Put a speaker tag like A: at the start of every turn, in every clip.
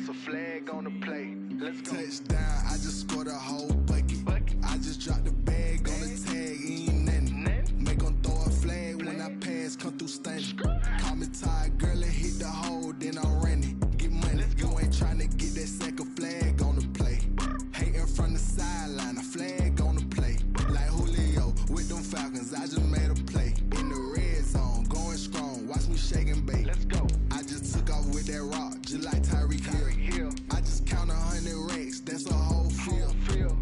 A: That's a flag on the play. Let's go.
B: Touchdown, I just scored a whole bucket. I just dropped the bag on the tag, ain't nothing. Make 'em throw a flag when I pass, come through stunning. Call me tired, girl, and hit the hole, then I'm running. Get money, you ain't tryna get that second flag on the play. Hating from the sideline, a flag on the play. Like Julio with them Falcons, I just made a play. In the red zone, going strong, watch me shake and bake.
A: Let's go.
B: I just took off with that rock, just like Tyreek Hill. I just count 100 racks, that's a whole field.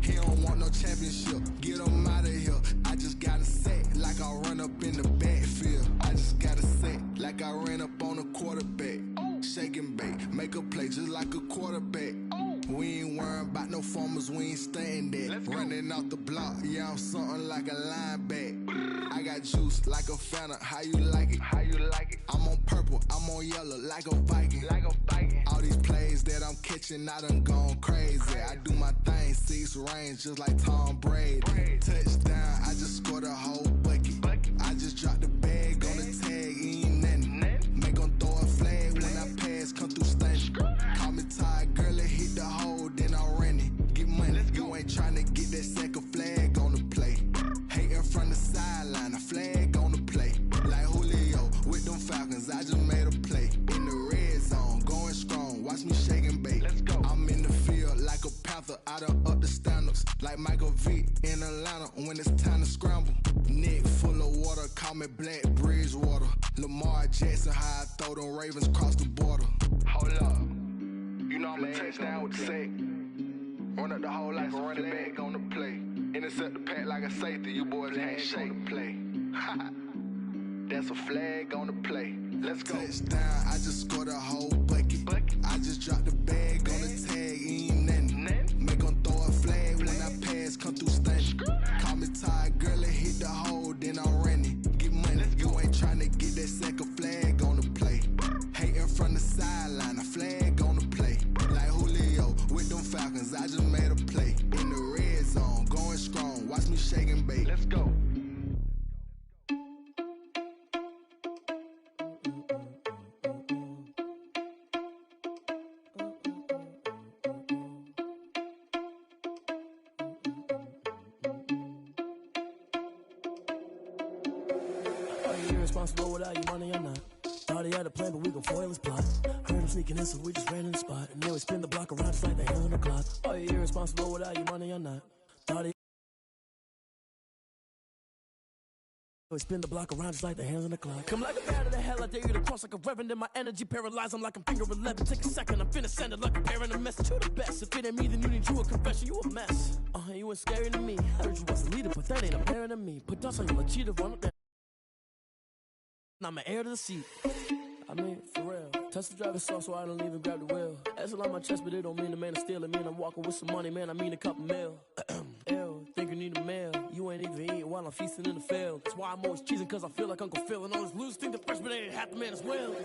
B: He don't want no championship, get him out of here. I just got a set, like I run up in the backfield. I just got a set, like I ran up on a quarterback. Shake and bake, make a play just like a quarterback. We ain't worrying about no formers, we ain't staying there. Running off the block, yeah, I'm something like a linebacker. I got juice like a Fanta, how you like it?
A: How you like it?
B: I'm on purple, I'm on yellow, like a Viking.
A: Like a Viking.
B: All these plays that I'm catching, I done gone crazy. I do my thing, 6 range, just like Tom Brady. Touchdown, I just scored a whole bucket. I just dropped the bag on the tag, ain't nothing. Make 'em throw a flag when I pass, come through stunning. Call me tired, girl, and hit the hole, then I'm running. Get money, you ain't tryna get that second flag on the play. Hating from the sideline, a flag on the play. Like Julio with them Falcons, I just made a play. In the red zone, going strong, watch me shake and bake.
A: Let's go.
B: I'm in the field like a Panther, I done up the standards. Like Michael Vick in Atlanta when it's time to scramble. Neck full of water, call me Black Bridgewater. Lamar Jackson, how I throw them Ravens across the border.
A: Hold up. You know I'm a touchdown with the sack. Run up the hole like a running back on the play. Intercept the pack like a safety. You boys ain't shake the play. That's a flag on the play. Let's go.
B: Touchdown, I just scored a whole bucket. I just dropped the bag on the tag, ain't nothing. Make 'em throw a flag when I pass, come through stunning. Call me tired, girl, and hit the hole, then I'm running. Get money, you ain't tryna get that second flag on the play. Hating from the sideline, a flag on the play. Like Julio with them Falcons, I just made a play. In the red zone, going strong, watch me shake and bake.
A: Let's go.
C: Irresponsible without your money or not. Thought he had a plan, but we gon' foil his plot. Heard him sneaking in, so we just ran in the spot. And then we spin the block around just like the hands on the clock. Are you irresponsible without your money or not? Thought he we spin the block around just like the hands on the clock. Come like a bat of the hell, I dare you to cross like a reverend. In my energy paralyzed, I'm like I'm finger 11. Take a second, I'm finna send it like a parent a message. You the best, if it ain't me, then you need you a confession. You a mess, you ain't scary to me. Heard you was a leader, but that ain't apparent to me. Put dust on you, a cheater, one of them. I'm an heir to the seat. I mean, for real. Touch the driver's sauce so I don't even grab the wheel. That's on my chest, but it don't mean the man is stealing. It mean I'm walking with some money, man. I mean a couple mil. Ew, think you need a meal. You ain't even eating while I'm feasting in the field. That's why I'm always cheesing, cause I feel like Uncle Phil. And all those losers think the freshman ain't half the man as well.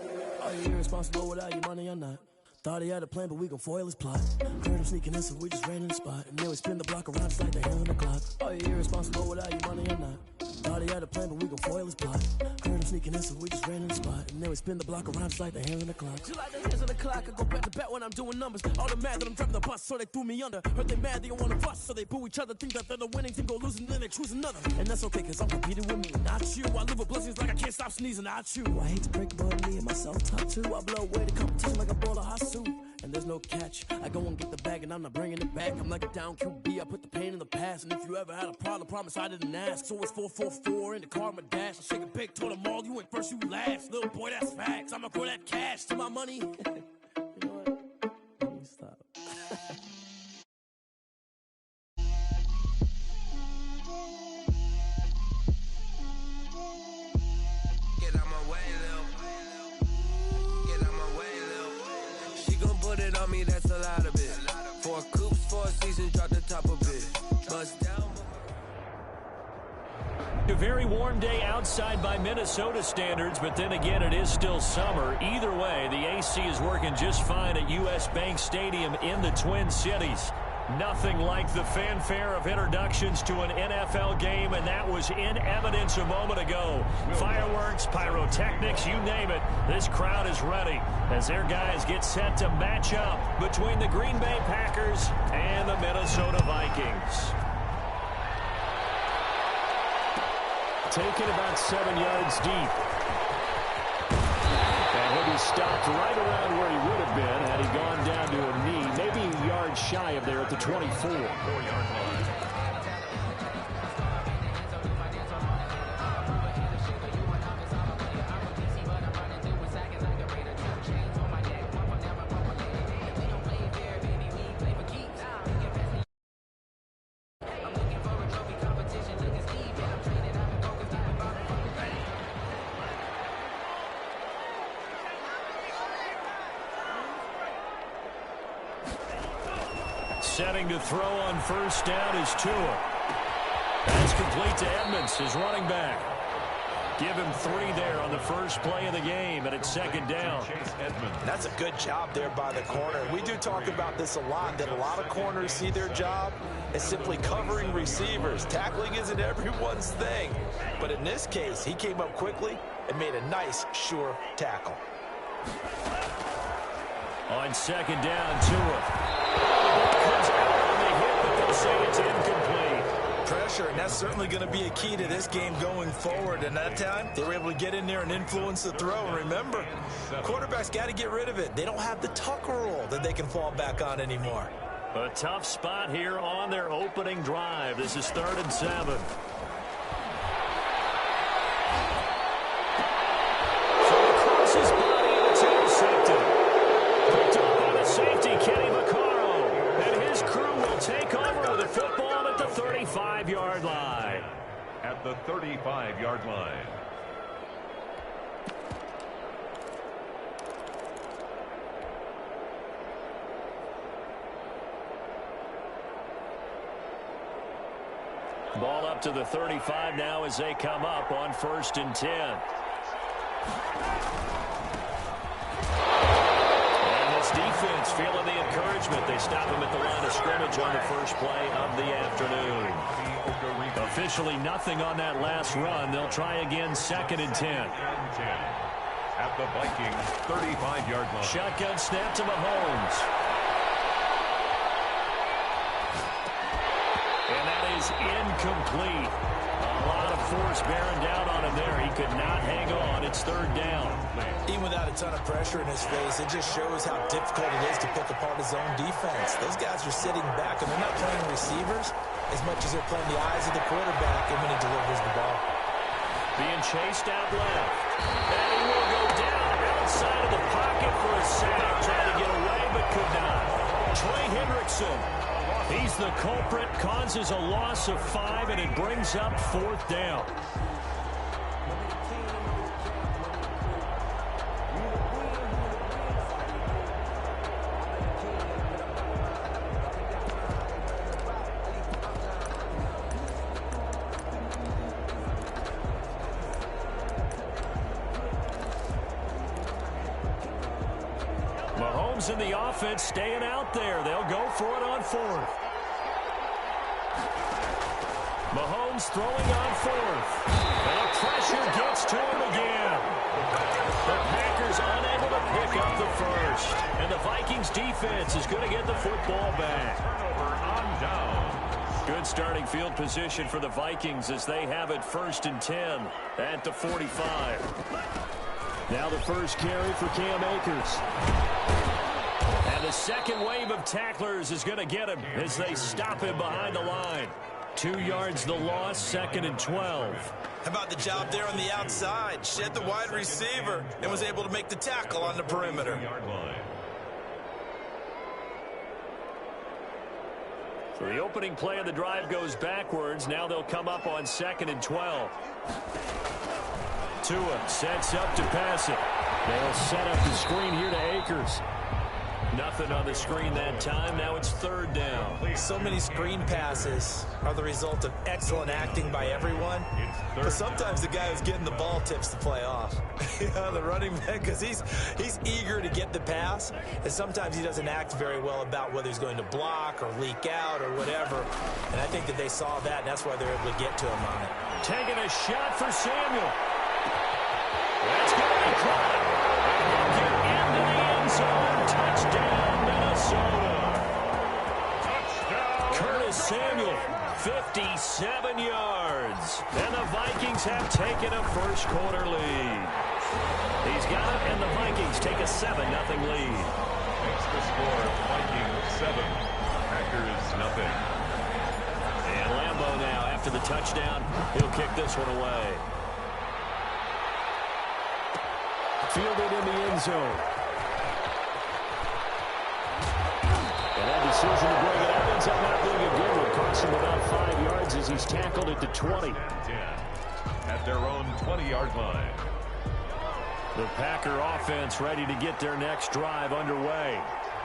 C: Are you irresponsible without your money or not? Thought he had a plan, but we gon' foil his plot. Heard him sneaking in, so we just ran in the spot. And then we spin the block around just like the hands on the clock. Are you irresponsible without your money or not? Thought he had a plan, but we gon' foil his plot. Heard him sneaking in, so we just ran in the spot. And then we spin the block around just like the hands on the clock. Just like the hands on the clock, I go back to back when I'm doing numbers. All the mad that I'm driving the bus, so they threw me under. Heard they mad, they don't wanna fuss, so they boo each other. Think that they're the winning team, go losing, then they choose another. And that's okay, cause I'm competing with me, not you. I live with blessings like I can't stop sneezing, not you. I hate to break it, but me and myself top two. I blow away the competition like a bowl of hot soup. And there's no catch. I go and get the bag and I'm not bringing it back. I'm like a down QB, I put the pain in the past. And if you ever had a problem, promise I didn't ask. So it's 444 in the car, my dash. I shake a big, told them all, you ain't first, you last. Little boy, that's facts. I'ma throw that cash to my money. You know what? Let me stop.
D: Get out my way, Lil. Get out my way, Lil. She gon' put it on me, that's a lot of it. 4 coops, 4 seasons, drop the top of it. Bust down.
E: A very warm day outside by Minnesota standards, but then again, it is still summer. Either way, the AC is working just fine at US Bank Stadium in the Twin Cities. Nothing like the fanfare of introductions to an NFL game, and that was in evidence a moment ago. Fireworks, pyrotechnics, you name it. This crowd is ready as their guys get set to match up between the Green Bay Packers and the Minnesota Vikings. Taken about 7 yards deep. And he'll be stopped right around where he would have been had he gone down to a knee, maybe a yard shy of there at the 24. 4-yard line. Setting to throw on first down is Tua. That's complete to Edmonds, his running back. Give him 3 there on the first play of the game, and it's second down.
F: That's a good job there by the corner. We do talk about this a lot, that a lot of corners see their job as simply covering receivers. Tackling isn't everyone's thing. But in this case, he came up quickly and made a nice, sure tackle.
E: On second down, Tua. Comes out on the hit, but they'll say it's incomplete.
F: Pressure, and that's certainly going to be a key to this game going forward. And that time, they were able to get in there and influence the throw. And remember, quarterbacks got to get rid of it. They don't have the Tucker rule that they can fall back on anymore.
E: A tough spot here on their opening drive. This is 3rd and 7. So across his body, and it's intercepted. Picked up by the safety, Kenny Vaccaro. And his crew will take over with the football at the 35-yard line.
G: At the 35-yard line.
E: Ball up to the 35 now as they come up on 1st and 10. Defense feeling the encouragement. They stop him at the line of scrimmage on the first play of the afternoon. Officially nothing on that last run. They'll try again 2nd and 10.
G: At the Vikings 35-yard line.
E: Shotgun snap to Mahomes. And that is incomplete. A lot of force bearing down on him there. He could not hang on. It's 3rd down.
F: Even without a ton of pressure in his face, it just shows how difficult it is to pick apart his own defense. Those guys are sitting back, and they're not playing receivers as much as they're playing the eyes of the quarterback and when he delivers the ball.
E: Being chased out left. And he will go down outside of the pocket for a sack. Trying to get away, but could not. Trey Hendrickson. He's the culprit, causes a loss of 5, and it brings up 4th down. Mahomes and the offense staying out there. They'll go for it on 4th. Mahomes throwing on 4th. And the pressure gets to him again. The Packers unable to pick up the first. And the Vikings defense is going to get the football back.
G: Turnover on down.
E: Good starting field position for the Vikings as they have it 1st and 10 at the 45. Now the first carry for Cam Akers. And the second wave of tacklers is going to get him as they stop him behind the line. 2 yards the loss, 2nd and 12.
F: How about the job there on the outside? Shed the wide receiver and was able to make the tackle on the perimeter.
E: So the opening play of the drive goes backwards. Now they'll come up on 2nd and 12. Tua sets up to pass it. They'll set up the screen here to Akers. Nothing on the screen that time. Now it's third down.
F: So many screen passes are the result of excellent acting by everyone. But sometimes the guy who's getting the ball tips the play off. The running back, because he's eager to get the pass, and sometimes he doesn't act very well about whether he's going to block or leak out or whatever. And I think that they saw that, and that's why they're able to get to him on it.
E: Taking a shot for Samuel. That's going to be caught. And get into the end zone. Touchdown, Minnesota. Touchdown. Curtis Samuel, 57 yards. And the Vikings have taken a first quarter lead. He's got it, and the Vikings take a 7-0 lead.
G: Makes the score Vikings 7, Packers nothing.
E: And Lambeau now, after the touchdown, he'll kick this one away. Fielded in the end zone. And that decision to bring it up ends up not being a good one. Costs him about 5 yards as he's tackled at the 20.
G: 10 at their own 20-yard line.
E: The Packer offense ready to get their next drive underway.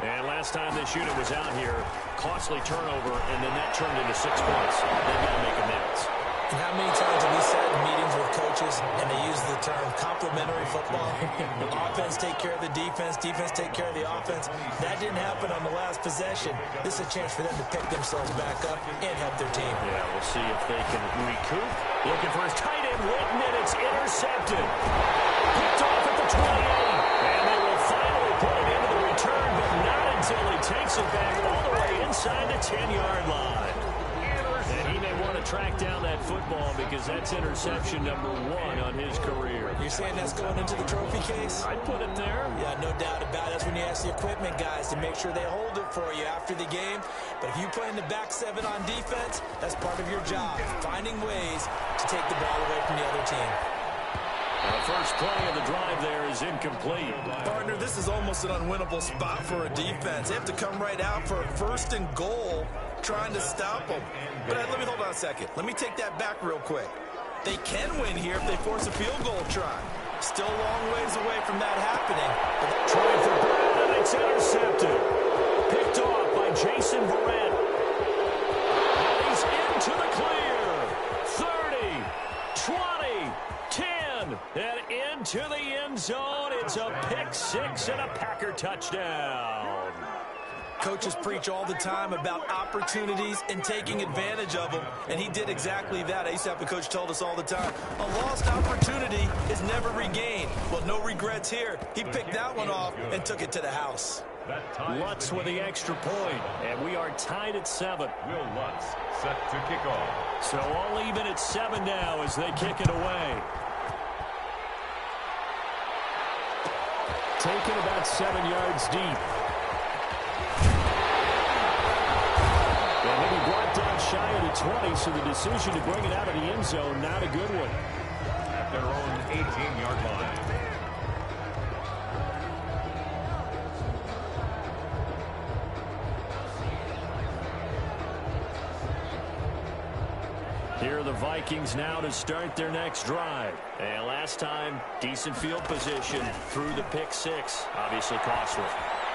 E: And last time this unit was out here, costly turnover, and then that turned into 6 points. They've got to make amends.
F: And how many times have we sat in meetings with coaches and they use the term complementary football? Offense take care of the defense, defense take care of the offense. That didn't happen on the last possession. This is a chance for them to pick themselves back up and help their team.
E: Yeah, we'll see if they can recoup. Looking for his tight end, Witten, and it's intercepted. Picked off at the 28. And they will finally put it into the return, but not until he takes it back all the way inside the 10-yard line. And he may want to track down that football because that's interception number 1 on his career.
F: You're saying that's going into the trophy case?
E: I'd put it there.
F: Yeah, no doubt about it. That's when you ask the equipment guys to make sure they hold it for you after the game. But if you play in the back 7 on defense, that's part of your job, finding ways to take the ball away from the other team.
E: The first play of the drive there is incomplete.
F: Partner, this is almost an unwinnable spot for a defense. They have to come right out for a 1st and goal, trying to stop them. But let me hold on a second. Let me take that back real quick. They can win here if they force a field goal try. Still a long ways away from that happening.
E: Trying for Brown, and it's intercepted. Picked off by Jason Verrett. He's into the clear. 30, 20, 10, and into the end zone. It's a pick 6 and a Packer touchdown.
F: Coaches preach all the time about opportunities and taking advantage of them, and he did exactly that. I used to have a coach told us all the time, a lost opportunity is never regained. Well, no regrets here. He picked that one off and took it to the house.
E: Lutz with the extra point, and we are tied at 7.
G: Will Lutz set to kick off.
E: So all even at 7 now as they kick it away. Taken about 7 yards deep. And he brought down shy of the 20, so the decision to bring it out of the end zone, not a good one.
G: At their own 18-yard line.
E: Here are the Vikings now to start their next drive. And last time, decent field position through the pick 6. Obviously costly.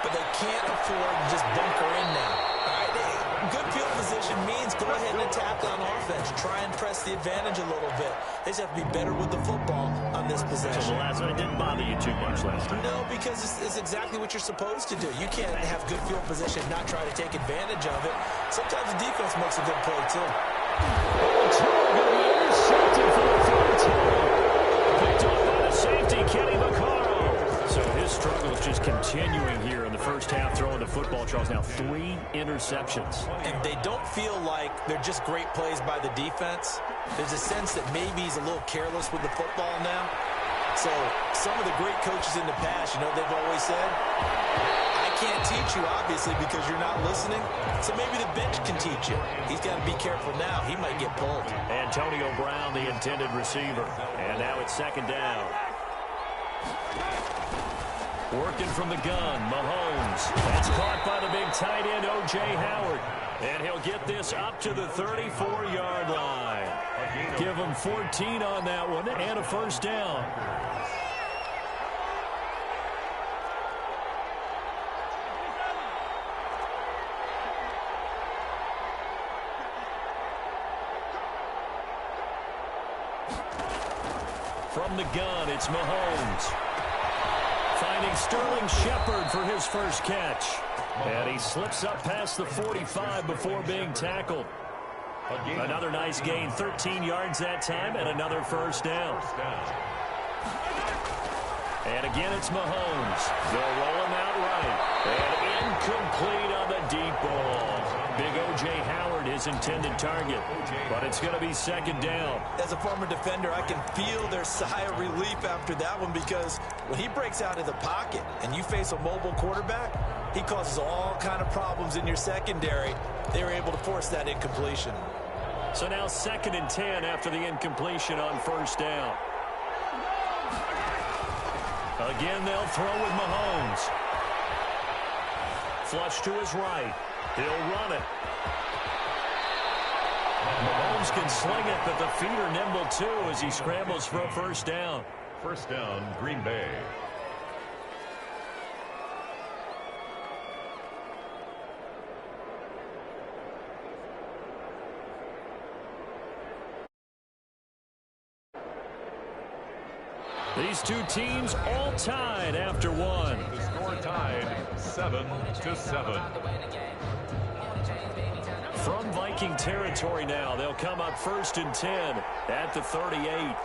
F: But they can't afford to just bunker in now. Good field position means go ahead and attack on offense. Try and press the advantage a little bit. They just have to be better with the football on this possession.
E: So the last one didn't bother you too much last time.
F: No, because it's exactly what you're supposed to do. You can't have good field position and not try to take advantage of it. Sometimes the defense makes a good play, too.
E: Intercepted for the third time. Picked up by the safety, Kenny Vaccaro. So his struggle is just continuing here in the first half, throwing the football. Charles, now 3 interceptions.
F: And they don't feel like they're just great plays by the defense. There's a sense that maybe he's a little careless with the football now. So some of the great coaches in the past, you know, they've always said, I can't teach you, obviously, because you're not listening. So maybe the bench can teach you. He's got to be careful now. He might get pulled.
E: Antonio Brown, the intended receiver. And now it's 2nd down. Working from the gun, Mahomes. That's caught by the big tight end, O.J. Howard. And he'll get this up to the 34-yard line. Give him 14 on that one and a first down. From the gun, it's Mahomes. Finding Sterling Shepard for his first catch. And he slips up past the 45 before being tackled. Another nice gain, 13 yards that time, and another first down. And again, it's Mahomes. They'll roll him out right. And incomplete on the deep ball. Big O.J. Howard, his intended target. But it's going to be second down.
F: As a former defender, I can feel their sigh of relief after that one, because when he breaks out of the pocket and you face a mobile quarterback, he causes all kind of problems in your secondary. They were able to force that incompletion.
E: So now 2nd and 10 after the incompletion on first down. Again, they'll throw with Mahomes. Flush to his right. He'll run it. Mahomes can sling it, but the feet are nimble too as he scrambles for a first down.
G: First down, Green Bay.
E: These two teams all tied after one.
G: The score tied 7-7.
E: From Viking territory now, they'll come up 1st and 10 at the 38.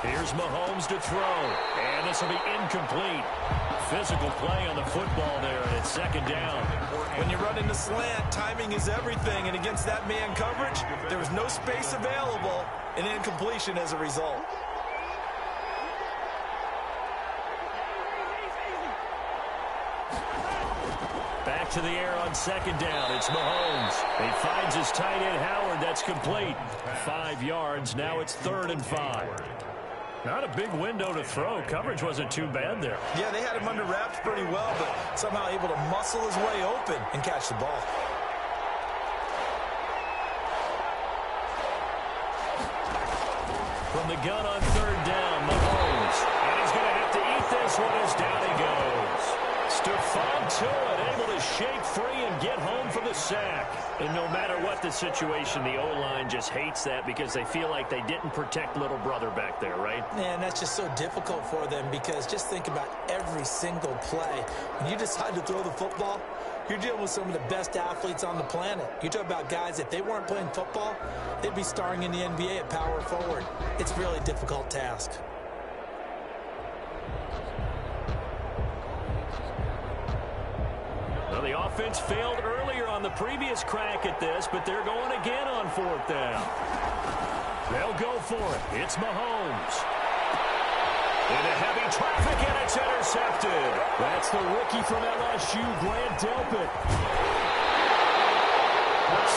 E: Here's Mahomes to throw, and this will be incomplete. Physical play on the football there, and it's second down.
F: When you run into slant, timing is everything, and against that man coverage, there was no space available, and incompletion as a result.
E: Back to the air on second down. It's Mahomes. He finds his tight end, Howard. That's complete. 5 yards. Now it's 3rd and 5. Not a big window to throw. Coverage wasn't too bad there.
F: Yeah, they had him under wraps pretty well, but somehow able to muscle his way open and catch the ball.
E: From the gun on 3rd down, Mahomes. And he's going to have to eat this one as down he goes. Stephon Tuitt able to shake free and get home for the sack. And no matter what the situation, the O-line just hates that because they feel like they didn't protect little brother back there, right?
F: Man, that's just so difficult for them, because just think about every single play. When you decide to throw the football, you're dealing with some of the best athletes on the planet. You talk about guys, if they weren't playing football, they'd be starring in the NBA at power forward. It's a really difficult task.
E: Well, the offense failed earlier on the previous crack at this, but they're going again on 4th down. They'll go for it. It's Mahomes. Into heavy traffic, and it's intercepted. That's the rookie from LSU, Grant Delpit.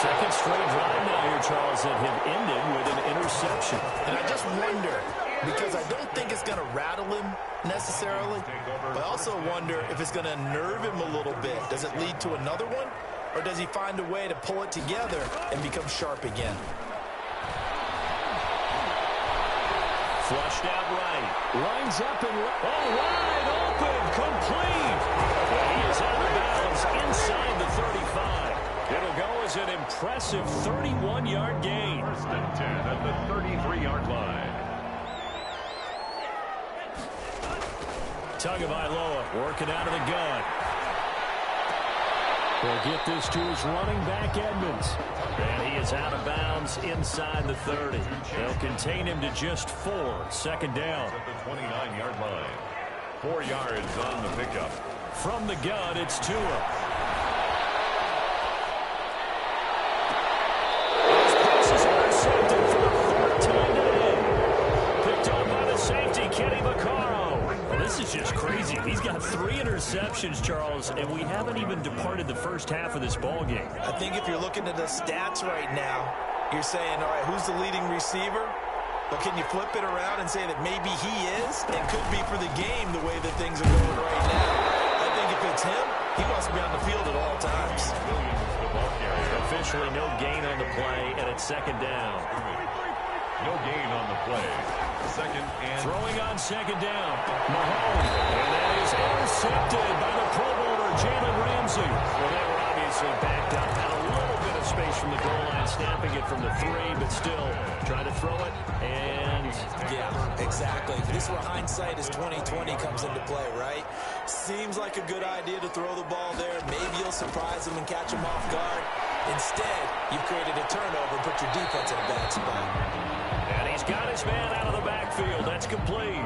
E: Second straight drive now here, Charles, that have ended with an interception.
F: And I just wonder, because I don't think it's going to rattle him necessarily, but I also wonder if it's going to nerve him a little bit. Does it lead to another one, or does he find a way to pull it together and become sharp again?
E: Flushed out right. Lines up and wide open, complete. And he is out of bounds inside the 35. It'll go as an impressive 31-yard gain.
G: 1st and 10 at the 33-yard line.
E: Tagovailoa working out of the gun. He'll get this to his running back, Edmonds. And he is out of bounds inside the 30. They'll contain him to just 4. 2nd down.
G: At the 29-yard line. 4 yards on the pickup.
E: From the gun, it's Tua. His pass is intercepted for the 4th time today. Picked up by the safety, Kenny Vaccaro. Well, this is just crazy. He's got 3 interceptions, Charles, and we haven't even departed the first half of this ball game.
F: I think if you're looking at the stats right now, you're saying, all right, who's the leading receiver? But can you flip it around and say that maybe he is and could be for the game the way that things are going right now? I think if it's him, he wants to be on the field at all times.
E: Officially no gain on the play, and it's 2nd down.
G: No gain on the play. 2nd and...
E: Throwing on 2nd down. Mahomes. And that is intercepted by the Pro Bowler, Jalen Ramsey. Well, they were obviously backed up, had a little bit of space from the goal line snapping it from the 3, but still trying to throw it. And
F: yeah, exactly. This is where hindsight is 20/20 comes into play, right? Seems like a good idea to throw the ball there. Maybe you'll surprise them and catch them off guard. Instead, you've created a turnover and put your defense in a bad spot.
E: And he's got his man out of the backfield. That's complete.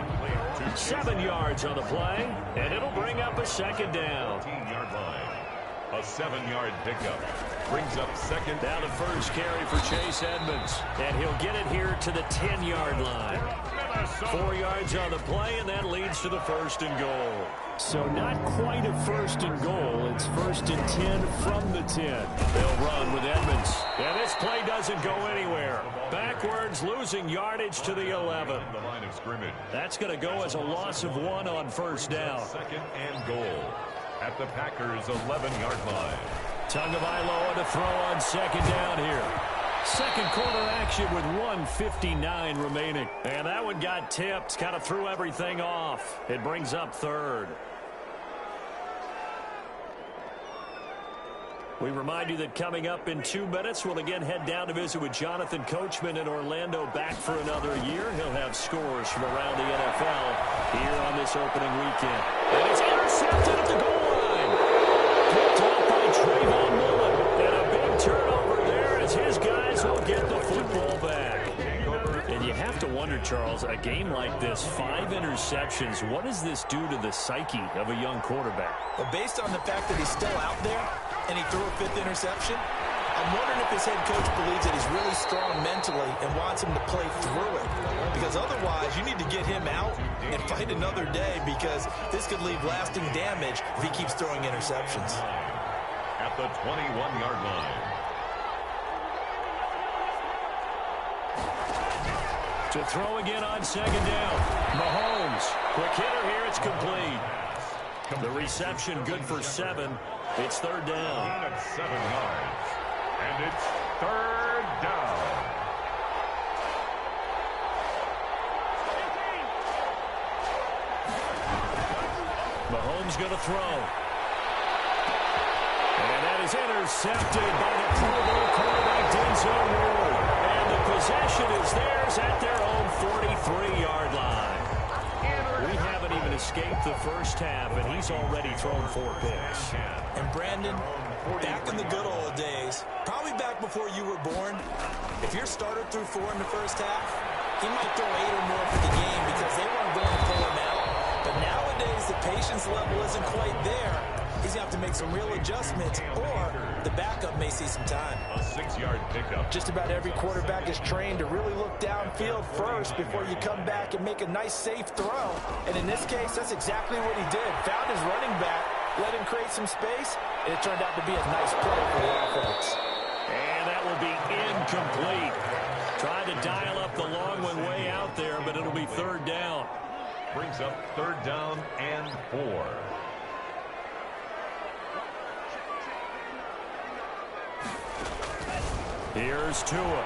E: 7 yards on the play, and it'll bring up a second down.
G: 15-yard line. A 7-yard pickup. Brings up second.
E: Now the first carry for Chase Edmonds. And he'll get it here to the 10-yard line. 4 yards on the play, and that leads to the 1st and goal. So not quite a 1st and goal. It's 1st and 10 from the 10. They'll run with Edmonds. And this play doesn't go anywhere. Backwards, losing yardage to the 11.
G: The line of scrimmage.
E: That's going to go as a loss of 1 on 1st down.
G: 2nd and goal at the Packers' 11-yard line.
E: Tagovailoa to throw on 2nd down here. Second quarter action with 1:59 remaining. And that one got tipped, kind of threw everything off. It brings up 3rd. We remind you that coming up in 2 minutes, we'll again head down to visit with Jonathan Coachman in Orlando, back for another year. He'll have scores from around the NFL here on this opening weekend. And it's intercepted at the goal line. Picked up by Trayvon Mullen. And a big turnover there as his guys will get the football back. And you have to wonder, Charles, a game like this, 5 interceptions, what does this do to the psyche of a young quarterback?
F: But based on the fact that he's still out there and he threw a 5th interception, I'm wondering if his head coach believes that he's really strong mentally and wants him to play through it. Because otherwise, you need to get him out and fight another day, because this could leave lasting damage if he keeps throwing interceptions.
G: At the 21-yard line.
E: To throw again on 2nd down. Mahomes. Quick hitter here. It's complete. The reception good for 7. It's 3rd down.
G: At 7 yards. And it's 3rd down.
E: Mahomes going to throw. And that is intercepted by the Pro Bowl quarterback Denzel Ward. And the possession is theirs at their own 43-yard line. We haven't even escaped the first half, and he's already thrown 4 picks.
F: And Brandon, back in the good old days, probably back before you were born, if your starter threw 4 in the first half, he might throw 8 or more for the game because they weren't going to pull him out. But nowadays, the patience level isn't quite there. He's going to have to make some real adjustments, or the backup may see some time.
G: A 6-yard pickup.
F: Just about every quarterback is trained to really look downfield first before you come back and make a nice, safe throw. And in this case, that's exactly what he did. Found his running back, let him create some space, and it turned out to be a nice play for the offense.
E: And that will be incomplete. Tried to dial up the long one way out there, but it'll be 3rd down.
G: Brings up 3rd down and 4.
E: Here's Tua.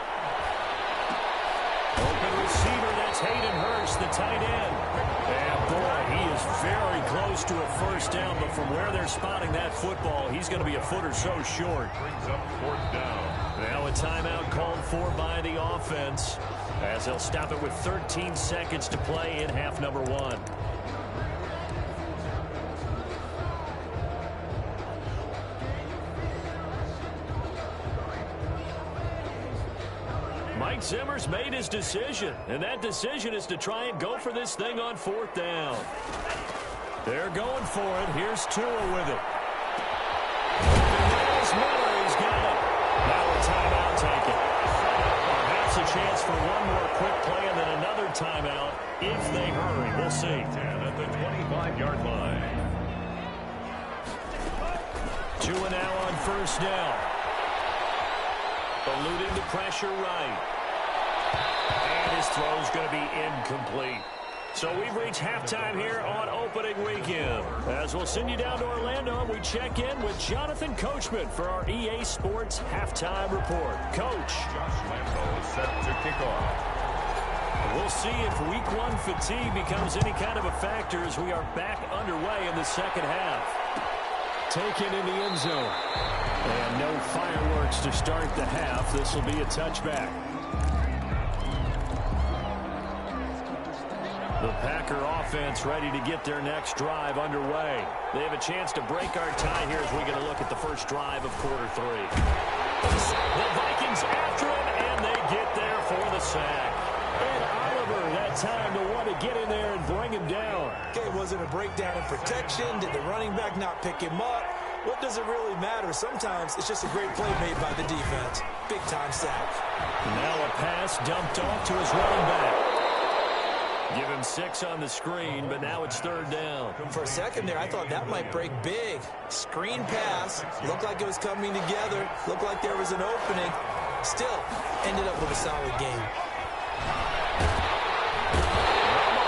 E: Open receiver, that's Hayden Hurst, the tight end. And boy, he is very close to a 1st down, but from where they're spotting that football, he's going to be a foot or so short.
G: Brings up 4th down.
E: Now a timeout called for by the offense, as they'll stop it with 13 seconds to play in half number 1. Mike Zimmer's made his decision, and that decision is to try and go for this thing on 4th down. They're going for it. Here's Tua with it. There's Miller. He's got it. Now a timeout taken. Perhaps a chance for one more quick play and then another timeout if they hurry. We'll see.
G: 10 at the 25-yard line.
E: Tua now on 1st down. Eluding the pressure right. And his throw's going to be incomplete. So we've reached halftime here on opening weekend. As we'll send you down to Orlando, we check in with Jonathan Coachman for our EA Sports Halftime Report. Coach.
G: Josh Lambo is set to kick off.
E: We'll see if Week 1 fatigue becomes any kind of a factor as we are back underway in the second half. taken in the end zone. And no fireworks to start the half. This will be a touchback. The Packer offense ready to get their next drive underway. They have a chance to break our tie here as we get a look at the first drive of quarter 3. The Vikings after him, and they get there for the sack. And Oliver, that time to want to get in there and bring him down.
F: Okay, was it a breakdown in protection? Did the running back not pick him up? What does it really matter? Sometimes it's just a great play made by the defense. Big-time sack.
E: Now a pass dumped off to his running back. Give him 6 on the screen, but now it's 3rd down.
F: For a second there, I thought that might break big. Screen pass. Looked like it was coming together. Looked like there was an opening. Still, ended up with a solid game.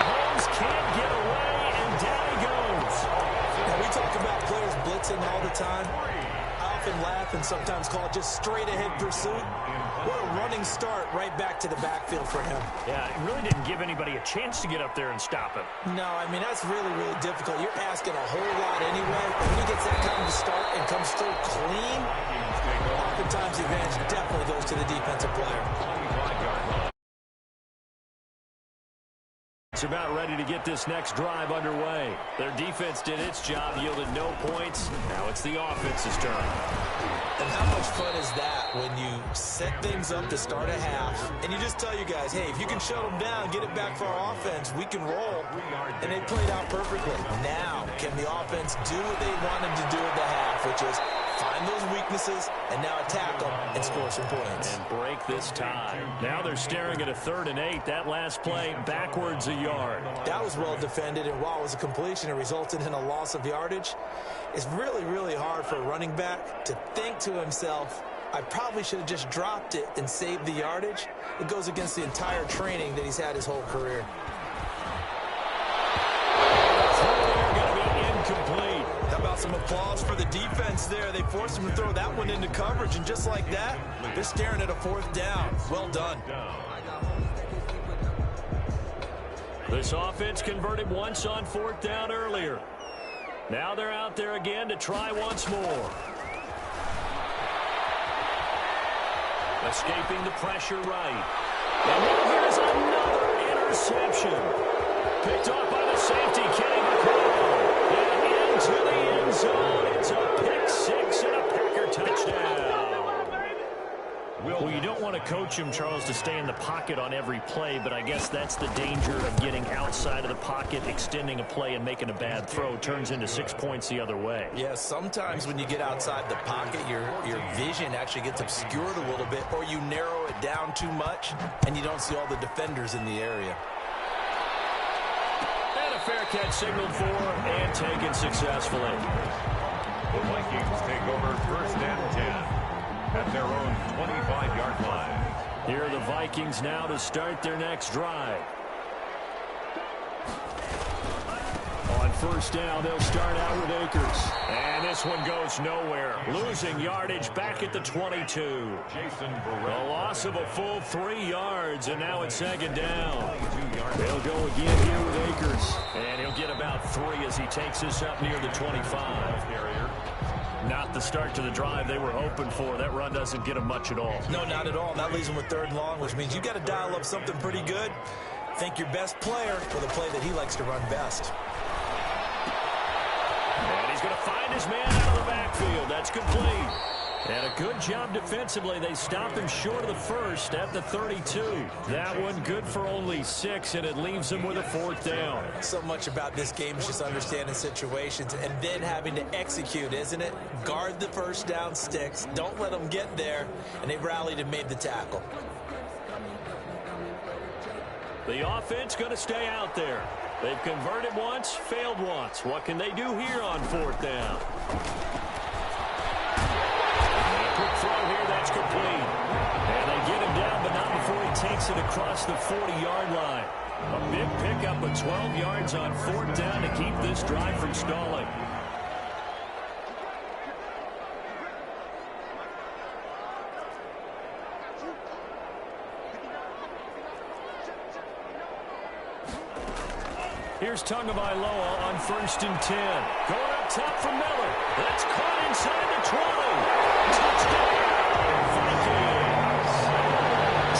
E: Mahomes can't get away, and down he goes.
F: Now, we talk about players blitzing all the time. I often laugh and sometimes call it just straight-ahead pursuit. What a running start right back to the backfield for him.
E: Yeah, it really didn't give anybody a chance to get up there and stop him.
F: No, I mean, that's really, really difficult. You're asking a whole lot anyway. When he gets that kind of start and comes through clean, oftentimes the advantage definitely goes to the defensive player.
E: It's about ready to get this next drive underway. Their defense did its job, yielded no points. Now it's the offense's turn.
F: And how much fun is that when you set things up to start a half and you just tell you guys, hey, if you can shut them down, get it back for our offense, we can roll. And they played out perfectly. Now, can the offense do what they wanted to do at the half, which is find those weaknesses and now attack them and score some points.
E: And break this tie. Now they're staring at a 3rd and 8. That last play backwards a yard.
F: That was well defended, and while it was a completion, it resulted in a loss of yardage. It's really, really hard for a running back to think to himself, I probably should have just dropped it and saved the yardage. It goes against the entire training that he's had his whole career.
E: Incomplete.
F: How about some applause for the defense there? They forced him to throw that one into coverage, and just like that, they're staring at a 4th down. Well done.
E: This offense converted once on 4th down earlier. Now they're out there again to try once more. Escaping the pressure right. And now here's another interception. Picked off by the safety, Kenny McCall. And into the end zone. It's a pick 6 and a Packer touchdown. Well, you don't want to coach him, Charles, to stay in the pocket on every play, but I guess that's the danger of getting outside of the pocket, extending a play, and making a bad throw. Turns into 6 points the other way.
F: Yeah, sometimes when you get outside the pocket, your vision actually gets obscured a little bit, or you narrow it down too much, and you don't see all the defenders in the area.
E: And a fair catch signaled for and taken successfully.
G: The Vikings take over 1st and 10. At their own 25-yard line.
E: Here are the Vikings now to start their next drive. On 1st down, they'll start out with Akers. And this one goes nowhere. Losing yardage back at the 22. A loss of a full 3 yards, and now it's 2nd down. They'll go again here with Akers. And he'll get about 3 as he takes this up near the 25. Not the start to the drive they were hoping for. That run doesn't get them much at all.
F: No, not at all. And that leaves them with 3rd and long, which means you got to dial up something pretty good. Think your best player with a play that he likes to run best.
E: And he's going to find his man out of the backfield. That's complete. And a good job defensively. They stop him short of the 1st at the 32. That one good for only 6, and it leaves him with a 4th down.
F: So much about this game is just understanding situations and then having to execute, isn't it? Guard the 1st down sticks. Don't let them get there. And they rallied and made the tackle.
E: The offense going to stay out there. They've converted once, failed once. What can they do here on 4th down? Throw here, that's complete. And they get him down, but not before he takes it across the 40-yard line. A big pickup of 12 yards on 4th down to keep this drive from stalling. Here's Tagovailoa on 1st and 10. Going up up top for Miller. That's caught inside the 20. Touchdown, Vikings.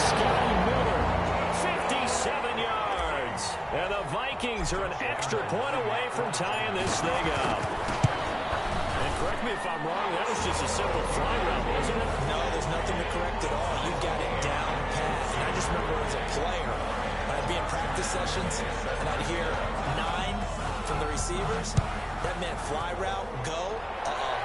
E: Scotty Miller, 57 yards. And the Vikings are an extra point away from tying this thing up. And correct me if I'm wrong, that was just a simple fly route, wasn't it?
F: No, there's nothing to correct at all. You got it down pat. And I just remember as a player, I'd be in practice sessions, and I'd hear 9 from the receivers. That meant fly route, go.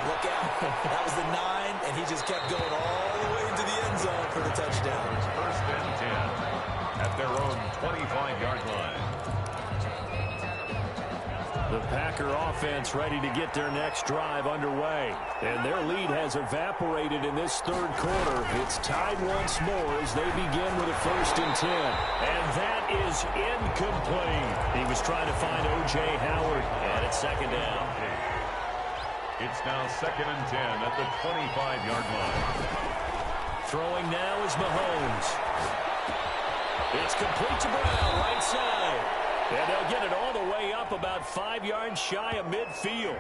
F: Look out. That was the 9, and he just kept going all the way into the end zone for the touchdown.
G: First and 10 at their own 25-yard line.
E: The Packer offense ready to get their next drive underway. And their lead has evaporated in this third quarter. It's tied once more as they begin with a first and 10. And that is incomplete. He was trying to find O.J. Howard, and it's second down.
G: It's now second and 10 at the 25-yard line.
E: Throwing now is Mahomes. It's complete to Brown, right side. And they'll get it all the way up about 5 yards shy of midfield.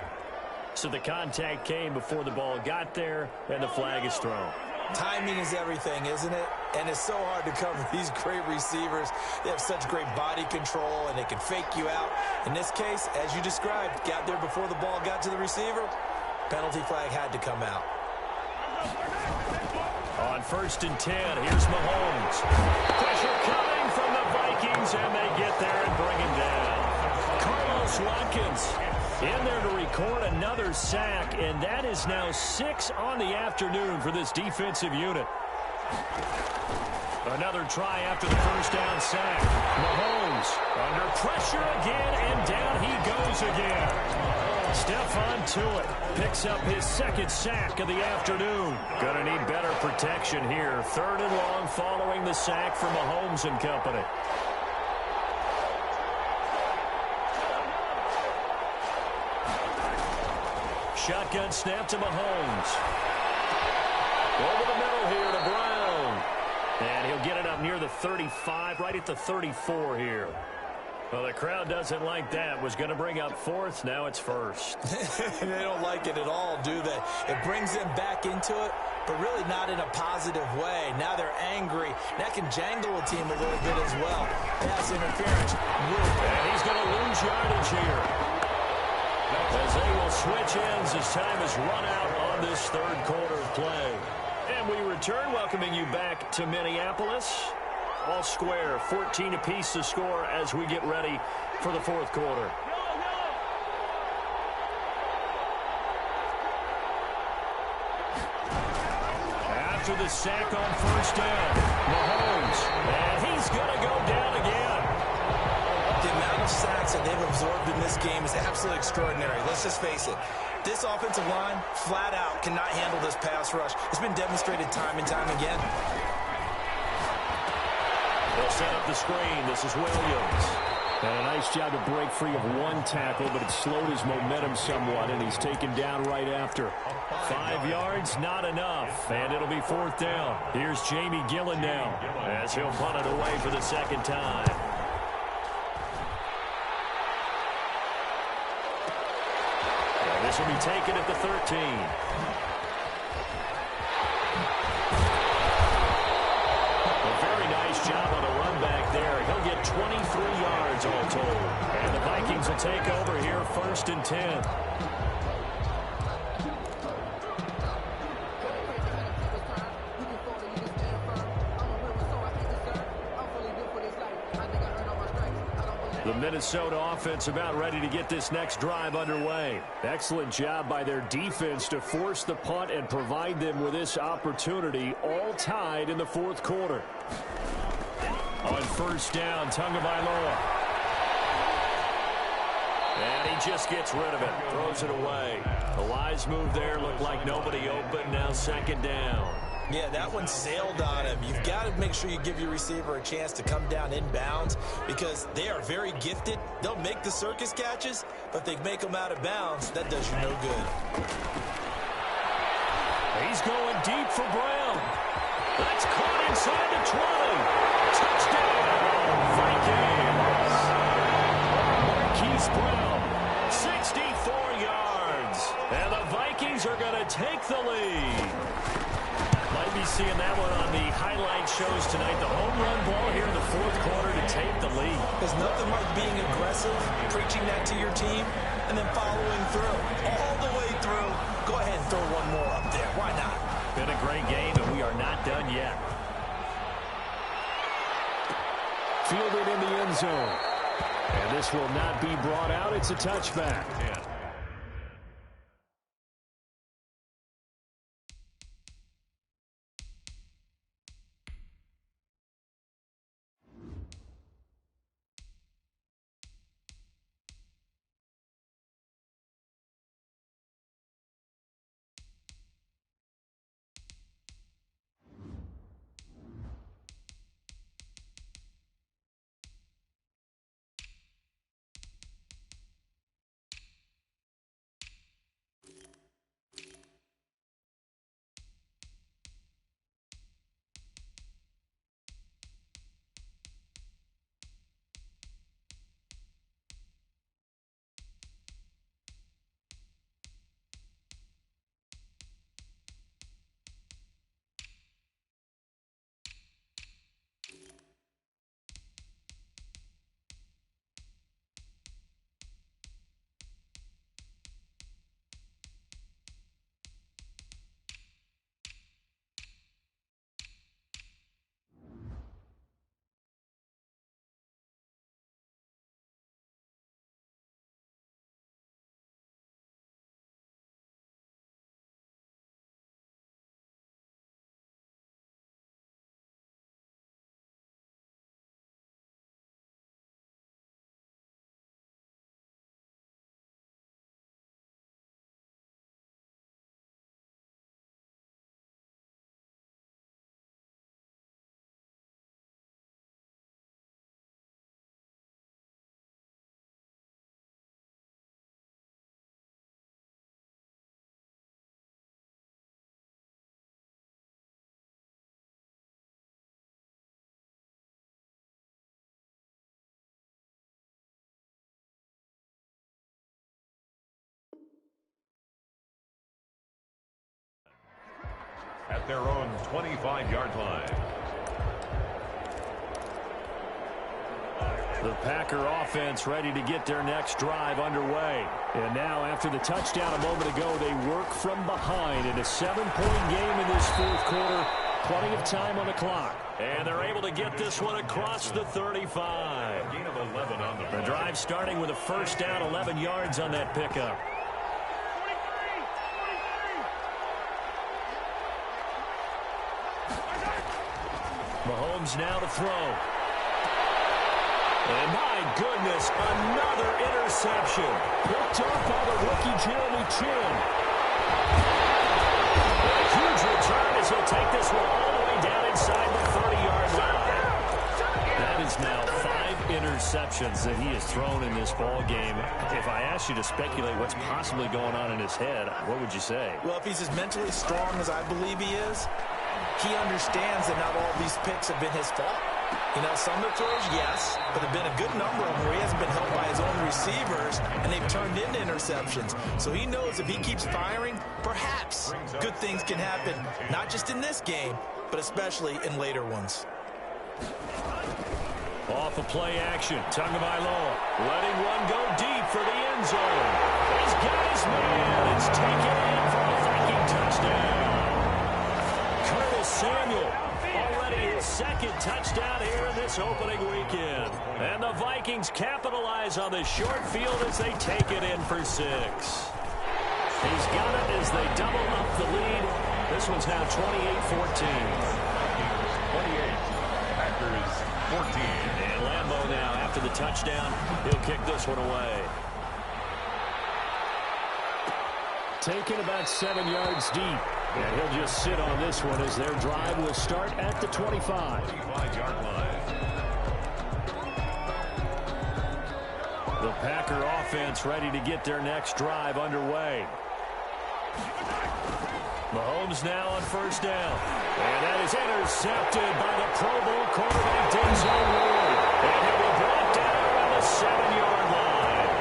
E: So the contact came before the ball got there, and the flag is thrown.
F: Timing is everything, isn't it? And it's so hard to cover these great receivers. They have such great body control, and they can fake you out. In this case, as you described, got there before the ball got to the receiver. Penalty flag had to come out.
E: On first and 10, here's Mahomes. Pressure coming from the Vikings, and they get there and bring him down. Carlos Watkins in there to record another sack, and that is now 6 on the afternoon for this defensive unit. Another try after the first down sack. Mahomes under pressure again, and down he goes again. Stephon Tuitt picks up his second sack of the afternoon. Gonna need better protection here. Third and long following the sack from Mahomes and company. Shotgun snap to Mahomes. Over the middle here to Brown. And he'll get it up near the 35, right at the 34 here. Well, the crowd doesn't like that. Was going to bring up fourth. Now it's first.
F: They don't like it at all, do they? It brings them back into it, but really not in a positive way. Now they're angry. That can jangle a team a little bit as well. Pass interference.
E: And he's going to lose yardage here, as they will switch ends as time has run out on this third quarter of play. And we return, welcoming you back to Minneapolis. All square, 14 apiece to score as we get ready for the fourth quarter. After the sack on first down, Mahomes, and he's going to go down again.
F: The amount of sacks that they've absorbed in this game is absolutely extraordinary. Let's just face it. This offensive line, flat out, cannot handle this pass rush. It's been demonstrated time and time again.
E: They'll set up the screen. This is Williams. And a nice job to break free of one tackle, but it slowed his momentum somewhat, and he's taken down right after. 5 yards, not enough, and it'll be fourth down. Here's Jamie Gillen now, as he'll punt it away for the second time. And this will be taken at the 13. Job on the run back there. He'll get 23 yards all told. And the Vikings will take over here first and 10. The Minnesota offense about ready to get this next drive underway. Excellent job by their defense to force the punt and provide them with this opportunity, all tied in the fourth quarter. On first down, Tagovailoa. And he just gets rid of it, throws it away. The wise move there, looked like nobody open, now second down.
F: Yeah, that one sailed on him. You've got to make sure you give your receiver a chance to come down inbounds because they are very gifted. They'll make the circus catches, but if they make them out of bounds, that does you no good.
E: He's going deep for Brown. That's caught inside the 20. Touchdown, Vikings. Marquise Brown, 64 yards. Vikings are going to take the lead. Might be seeing that one on the highlight shows tonight. The home run ball here in the fourth quarter to take the lead.
F: There's nothing like being aggressive, preaching that to your team, and then following through. All the way through. Go ahead and throw one more up there. Why not?
E: Been a great game, and we are not done yet. Fielded in the end zone. And this will not be brought out. It's a touchback. Yeah.
G: At their own 25-yard line.
E: The Packer offense ready to get their next drive underway. And now, after the touchdown a moment ago, they work from behind in a 7-point game in this fourth quarter. Plenty of time on the clock. And they're able to get this one across the 35.
G: Gain of 11 on
E: the drive starting with a first down, 11 yards on that pickup. Mahomes now to throw. And my goodness, another interception. Picked up by the rookie Jeremy Chinn. A huge return as he'll take this one all the way down inside the 30-yard line. That is now 5 interceptions that he has thrown in this ball game. If I asked you to speculate what's possibly going on in his head, what would you say?
F: Well, if he's as mentally strong as I believe he is, he understands that not all these picks have been his fault. You know, some of the throws, yes, but there have been a good number of them where he hasn't been helped by his own receivers, and they've turned into interceptions. So he knows if he keeps firing, perhaps good things can happen, not just in this game, but especially in later ones.
E: Off a play action, Tagovailoa letting one go deep for the end zone. He's got his man. It's taken in for a Viking touchdown. Curtis Samuel, already his second touchdown here in this opening weekend. And the Vikings capitalize on the short field as they take it in for 6. He's got it as they double up the lead. This one's now 28-14.
G: 28, Packers 14.
E: And Lambeau now, after the touchdown, he'll kick this one away. Taken about 7 yards deep. And he'll just sit on this one as their drive will start at the 25.
G: 25-yard line.
E: The Packer offense ready to get their next drive underway. Mahomes now on first down. And that is intercepted by the Pro Bowl quarterback Denzel Ward. And he'll be brought down around the 7-yard line.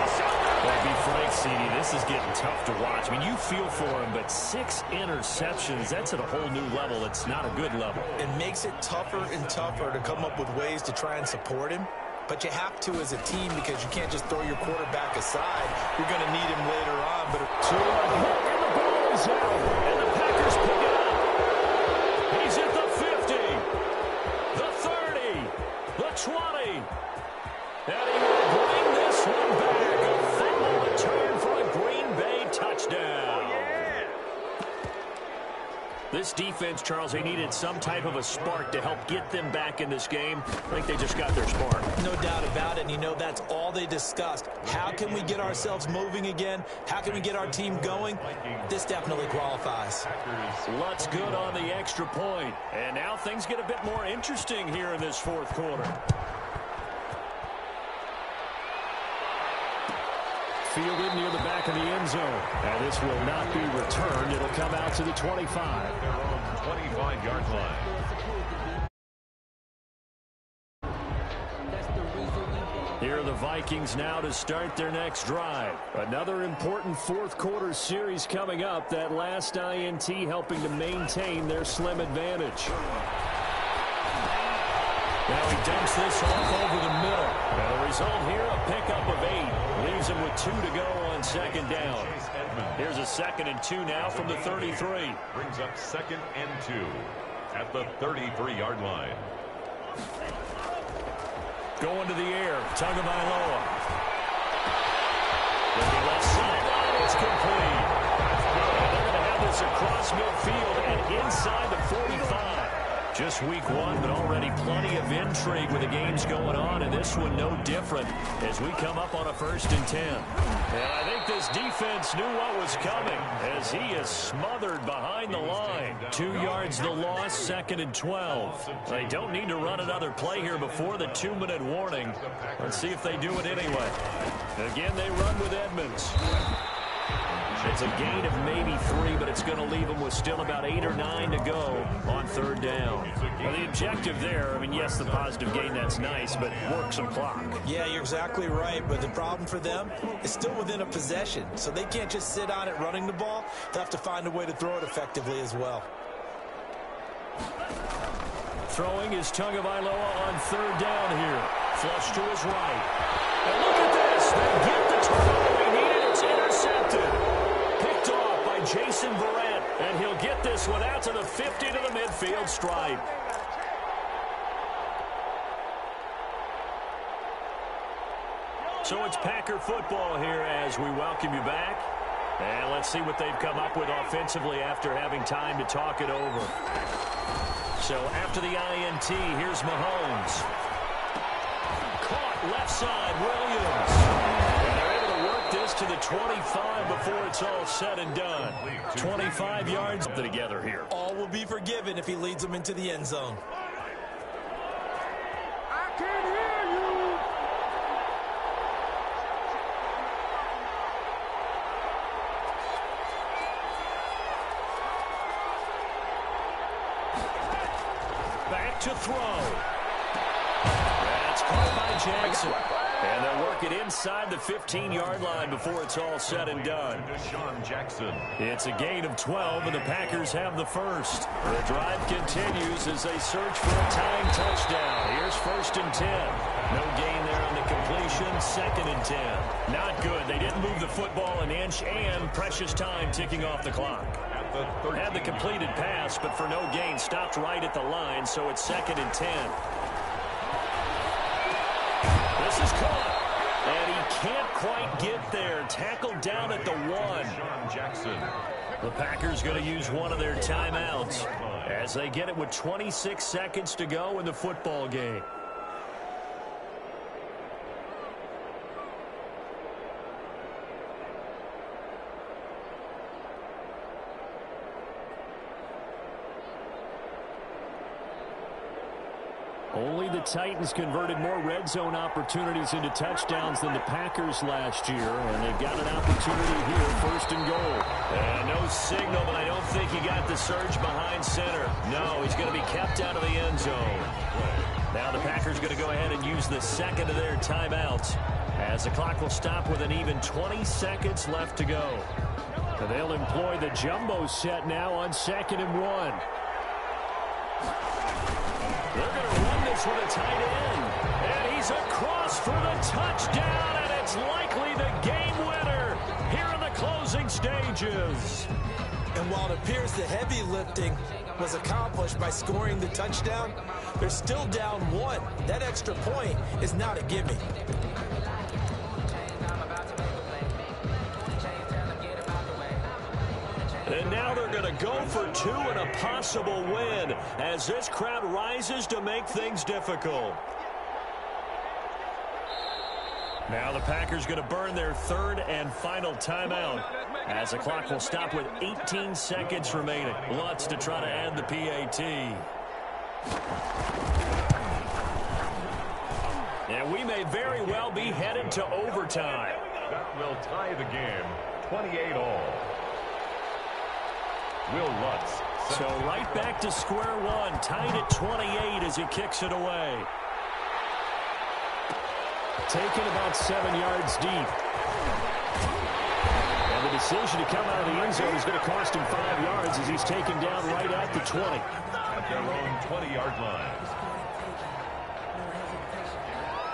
E: That'll be Frank right, CD. This is getting tough to watch. I mean, you feel for him, but 6 interceptions, that's at a whole new level. It's not a good level.
F: It makes it tougher and tougher to come up with ways to try and support him. But you have to as a team because you can't just throw your quarterback aside. You're going to need him later on. But
E: and the ball is out, and the Packers pick it up. He's at the 50, the 30, the 20. And he will bring this one back. A fumble return for a Green Bay touchdown. This defense, Charles, they needed some type of a spark to help get them back in this game. I think they just got their spark.
F: No doubt about it, and you know that's all they discussed. How can we get ourselves moving again? How can we get our team going? This definitely qualifies.
E: Lutz good on the extra point. And now things get a bit more interesting here in this fourth quarter. Fielded near the back of the end zone. And this will not be returned. It'll come out to the 25.
G: Their own 25-yard line.
E: Here are the Vikings now to start their next drive. Another important fourth quarter series coming up. That last INT helping to maintain their slim advantage. Now he dumps this off over the middle. And the result here, a pickup of 8. Leaves him with 2 to go on second down. Here's a 2nd and 2 now from the 33.
G: Brings up 2nd and 2 at the 33-yard line.
E: Going to the air, Tagovailoa. Looking left sideline, it's complete. And they're going to have this across midfield and inside the 45. Just week 1, but already plenty of intrigue with the games going on, and this one no different as we come up on a 1st and 10. And I think this defense knew what was coming as he is smothered behind the line. 2 yards the loss, 2nd and 12. They don't need to run another play here before the 2-minute warning. Let's see if they do it anyway. Again, they run with Edmonds. It's a gain of maybe 3, but it's going to leave them with still about 8 or 9 to go on 3rd down. Well, the objective there, I mean, yes, the positive gain, that's nice, but work some clock.
F: Yeah, you're exactly right, but the problem for them is still within a possession, so they can't just sit on it running the ball. They'll have to find a way to throw it effectively as well.
E: Throwing is Tagovailoa on 3rd down here. Flush to his right. And look at this. They get the turnover they needed. It's intercepted. Picked off by Jason Verrett. And he'll get this one out to the 50 to the midfield stripe. So it's Packer football here as we welcome you back. And let's see what they've come up with offensively after having time to talk it over. So after the INT, here's Mahomes. Caught left side, Williams. And they're able to work this to the 25 before it's all said and done. 25 yards together here.
F: All will be forgiven if he leads them into the end zone.
A: I can hear you.
E: Back to throw. That's caught by Jackson. And they'll work it inside the 15-yard line before it's all said and done.
G: Deshaun Jackson.
E: It's a gain of 12, and the Packers have the first. The drive continues as they search for a tying touchdown. Here's 1st and 10. No gain there on the completion. 2nd and 10. Not good. They didn't move the football an inch, and precious time ticking off the clock. Had the completed pass, but for no gain, stopped right at the line, so it's 2nd and 10. This is caught, and he can't quite get there. Tackled down at the 1.
G: Deshaun Jackson.
E: The Packers going to use one of their timeouts as they get it with 26 seconds to go in the football game. Only the Titans converted more red zone opportunities into touchdowns than the Packers last year, and they've got an opportunity here, 1st and goal. And no signal, but I don't think he got the surge behind center. No, he's going to be kept out of the end zone. Now the Packers going to go ahead and use the 2nd of their timeouts As the clock will stop with an even 20 seconds left to go. And they'll employ the jumbo set now on 2nd and 1. They're going to run this with a tight end. And he's across for the touchdown, and it's likely the game winner here in the closing stages.
F: And while it appears the heavy lifting was accomplished by scoring the touchdown, they're still down 1. That extra point is not a gimme.
E: And now they're going to go for 2 and a possible win as this crowd rises to make things difficult. Now the Packers going to burn their 3rd and final timeout as the clock will stop with 18 seconds remaining. Lutz to try to add the PAT. And we may very well be headed to overtime.
G: That will tie the game 28-all. Will Lutz.
E: So right back to square one, tied at 28 as he kicks it away. Taken about 7 yards deep. And the decision to come out of the end zone is going to cost him 5 yards as he's taken down right at the 20.
G: At their own 20-yard line.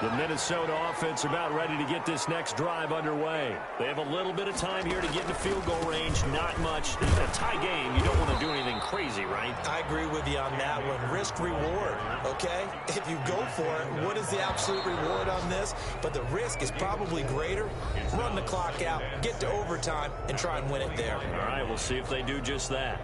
E: The Minnesota offense about ready to get this next drive underway. They have a little bit of time here to get into field goal range. Not much. In a tie game, you don't want to do anything crazy, right?
F: I agree with you on that one. Risk reward, okay? If you go for it, what is the absolute reward on this? But the risk is probably greater. Run the clock out, get to overtime, and try and win it there.
E: All right, we'll see if they do just that.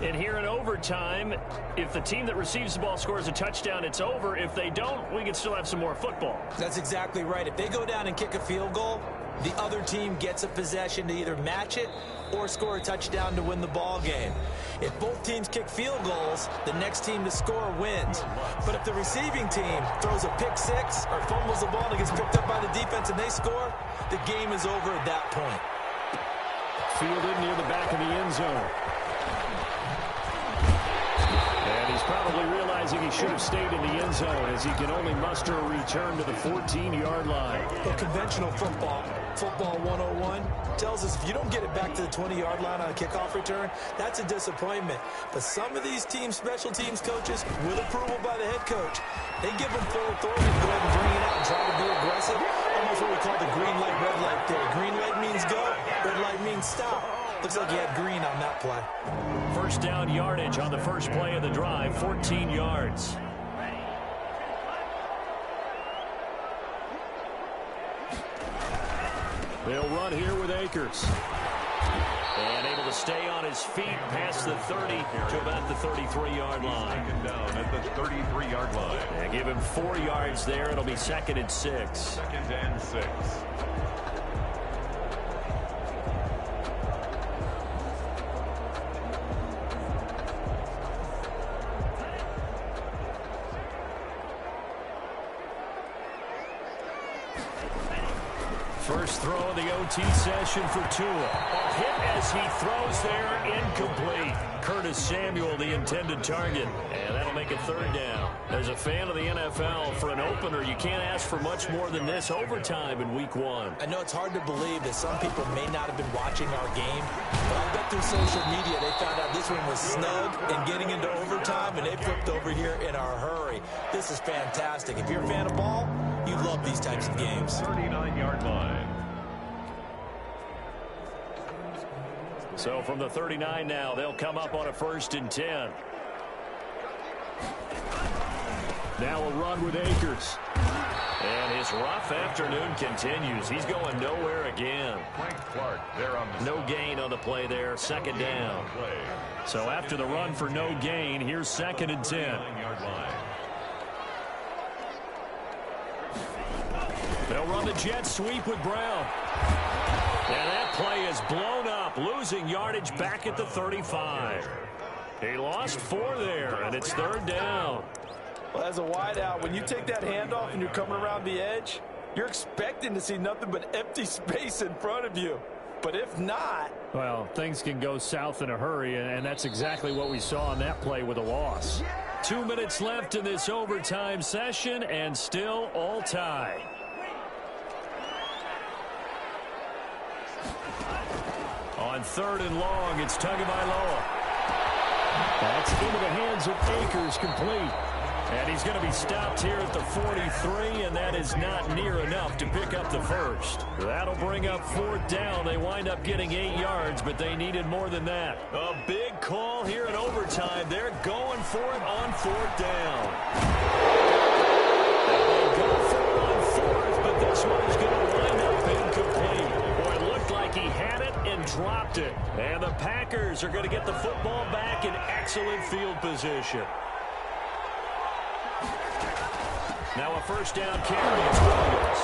E: And here in overtime, if the team that receives the ball scores a touchdown, it's over. If they don't, we can still have some more football.
F: That's exactly right. If they go down and kick a field goal, the other team gets a possession to either match it or score a touchdown to win the ball game. If both teams kick field goals, the next team to score wins. But if the receiving team throws a pick six or fumbles the ball and it gets picked up by the defense and they score, the game is over at that point.
E: Fielded near the back of the end zone. And he's probably realizing he should have stayed in the end zone as he can only muster a return to the 14-yard line.
F: Well, conventional football 101, tells us if you don't get it back to the 20-yard line on a kickoff return, that's a disappointment. But some of these special teams coaches, with approval by the head coach, they give them full authority to go ahead and bring it out and try to be aggressive. Almost what we call the green light, red light theory. Green light means go, red light means stop. Looks like he had green on that play.
E: First down yardage on the first play of the drive, 14 yards. They'll run here with Akers. And able to stay on his feet past the 30 to about the 33-yard line.
G: Second down at the 33-yard line.
E: And give him 4 yards there. It'll be 2nd and 6.
G: 2nd and 6.
E: First throw of the OT session for Tua. A hit as he throws there, incomplete. Curtis Samuel, the intended target. And that'll make it 3rd down. As a fan of the NFL, for an opener, you can't ask for much more than this overtime in week 1.
F: I know it's hard to believe that some people may not have been watching our game, but I bet through social media they found out this one was snug and getting into overtime, and they flipped over here in a hurry. This is fantastic. If you're a fan of ball, you love these types of games.
G: 39-yard line.
E: So from the 39 now, they'll come up on a 1st and 10. Now a run with Akers. And his rough afternoon continues. He's going nowhere again.
G: Frank Clark there on the
E: no gain on the play there. 2nd down. So after the run for no gain, here's 2nd and 10.
G: 39-yard line.
E: They'll run the jet sweep with Brown. And that play is blown up, losing yardage back at the 35. He lost 4 there, and it's 3rd down.
F: Well, as a wideout, when you take that handoff and you're coming around the edge, you're expecting to see nothing but empty space in front of you. But if not...
E: well, things can go south in a hurry, and that's exactly what we saw on that play with a loss. 2 minutes left in this overtime session, and still all tie. On 3rd and long, it's Tagovailoa. That's into the hands of Akers, complete. And he's going to be stopped here at the 43, and that is not near enough to pick up the first. That'll bring up 4th down. They wind up getting 8 yards, but they needed more than that. A big call here in overtime. They're going for it on 4th down. They go for it on 4th, but this one is going to wind up incomplete. Boy, it looked like he had it and dropped it. And the Packers are going to get the football back in excellent field position. Now a 1st down carry. It's Williams.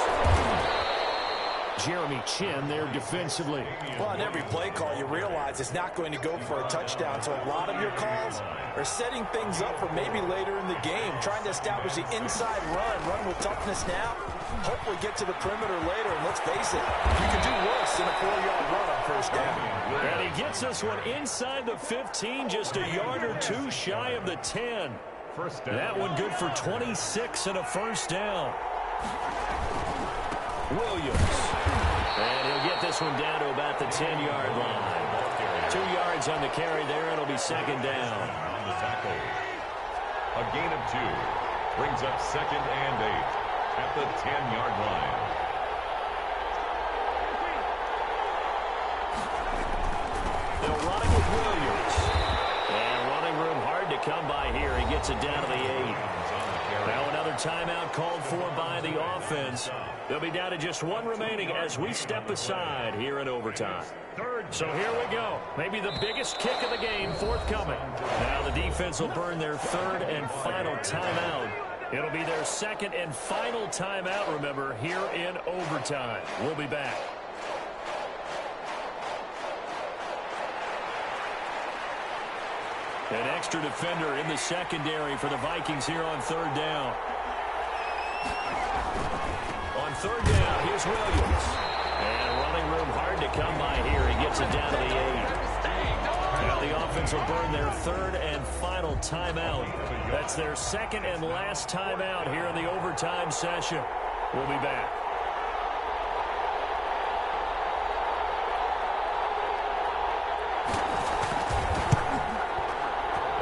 E: Jeremy Chin there defensively.
F: Well, on every play call, you realize it's not going to go for a touchdown. So a lot of your calls are setting things up for maybe later in the game, trying to establish the inside run with toughness now, hopefully get to the perimeter later. And let's face it, you can do worse than a 4-yard run on 1st down.
E: And he gets this one inside the 15, just a yard or 2 shy of the 10.
G: First down.
E: That one good for 26 and a 1st down. Williams. And he'll get this one down to about the 10-yard line. 2 yards on the carry there. It'll be 2nd down.
G: On the tackle. A gain of 2. Brings up 2nd and 8 at the 10-yard line.
E: They'll run it with Williams. And running room hard to come by here. He gets it down to the 8. Now another timeout called for by the offense. They'll be down to just 1 remaining as we step aside here in overtime. So here we go. Maybe the biggest kick of the game forthcoming. Now the defense will burn their 3rd and final timeout. It'll be their 2nd and final timeout, remember, here in overtime. We'll be back. An extra defender in the secondary for the Vikings here on 3rd down. On 3rd down, here's Williams. And running room hard to come by here. He gets it down to the 8. Now the offense will burn their 3rd and final timeout. That's their 2nd and last timeout here in the overtime session. We'll be back.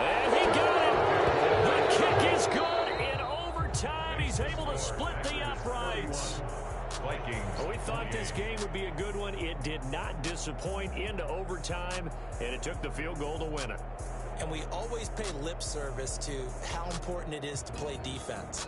E: And he got it. The kick is good in overtime. He's able to split the uprights.
G: Vikings.
E: We thought this game would be a good one. It did not disappoint into overtime, and it took the field goal to win it.
F: And we always pay lip service to how important it is to play defense.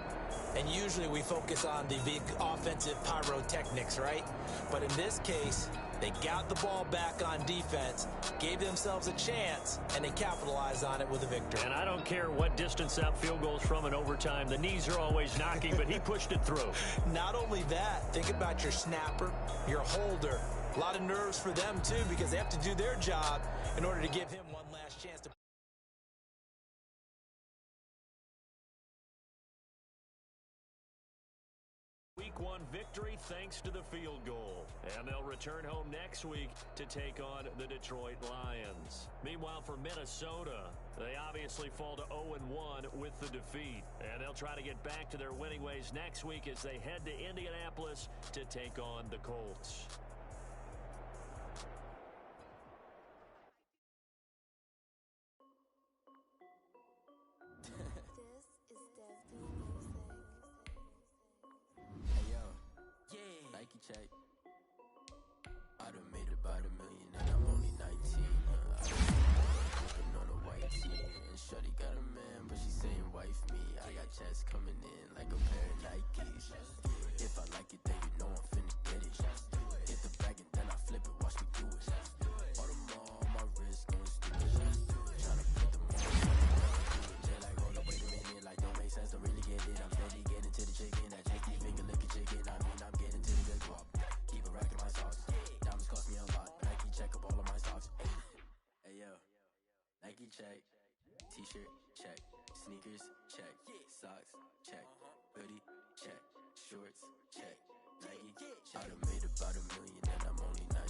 F: And usually we focus on the big offensive pyrotechnics, right? But in this case, they got the ball back on defense, gave themselves a chance, and they capitalized on it with a victory.
E: And I don't care what distance out field goals from in overtime. The knees are always knocking, but he pushed it through.
F: Not only that, think about your snapper, your holder. A lot of nerves for them, too, because they have to do their job in order to give him one last chance to...
E: Week 1 victory thanks to the field goal. And they'll return home next week to take on the Detroit Lions. Meanwhile, for Minnesota, they obviously fall to 0-1 with the defeat. And they'll try to get back to their winning ways next week as they head to Indianapolis to take on the Colts.
H: Check. I done made about $1 million and I'm only 19. I was looking on a white tee and shorty got a man, but she saying wife me. I got checks coming in like a pair of Nikes. If I like it, then you know I'm finna get it. Hit the bag and then I flip it, watch me do it. All on my wrist, going stupid. Tryna put them on. Jay like, hold up, wait a minute, like don't make sense, don't really get it. I'm steady getting to the chicken, that tasty finger licking chicken. I mean, I'm getting to the good guap. Keep a rack in my socks. Diamonds cost me a lot. Nike check up all of my socks. Hey yo, Nike check. T-shirt check. Sneakers check. Socks check. Hoodie check. Shorts check. Nike check. I done made about $1 million and I'm only 19.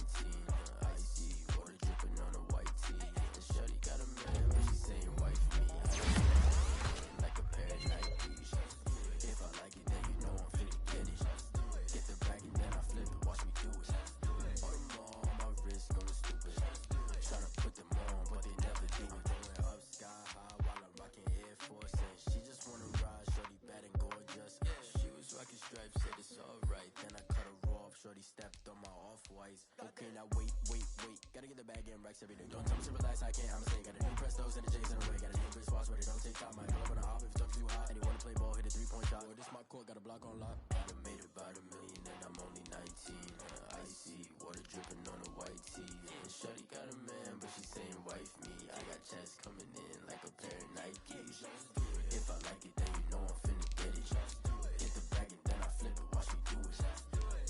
H: Icy water dripping on a white tee. And shorty got a man, but she saying wife me. Like a pair of Nikes. If I like it, then you know I'm finna get it. Get the bag and then I flip it, watch me do it. All my wrist going stupid. twice. Okay, now wait. Gotta get the bag and racks every day. Don't tell me to relax, I can't, I'ma say. Got a new Prestos and the J's in the way. Got a new Chris Foss, but it don't take time. I pull up on the hop if it's talking too hot. And you wanna play ball, hit a 3-point shot. Or this my court, got a block on lock. I done made about $1 million and I'm only 19. Icy, water dripping on a white tee. And shorty got a man, but she saying wife me. I got checks coming in like a pair of Nikes. If I like it, then you know I'm finna get it. Hit the bag and then I flip it, watch me do it.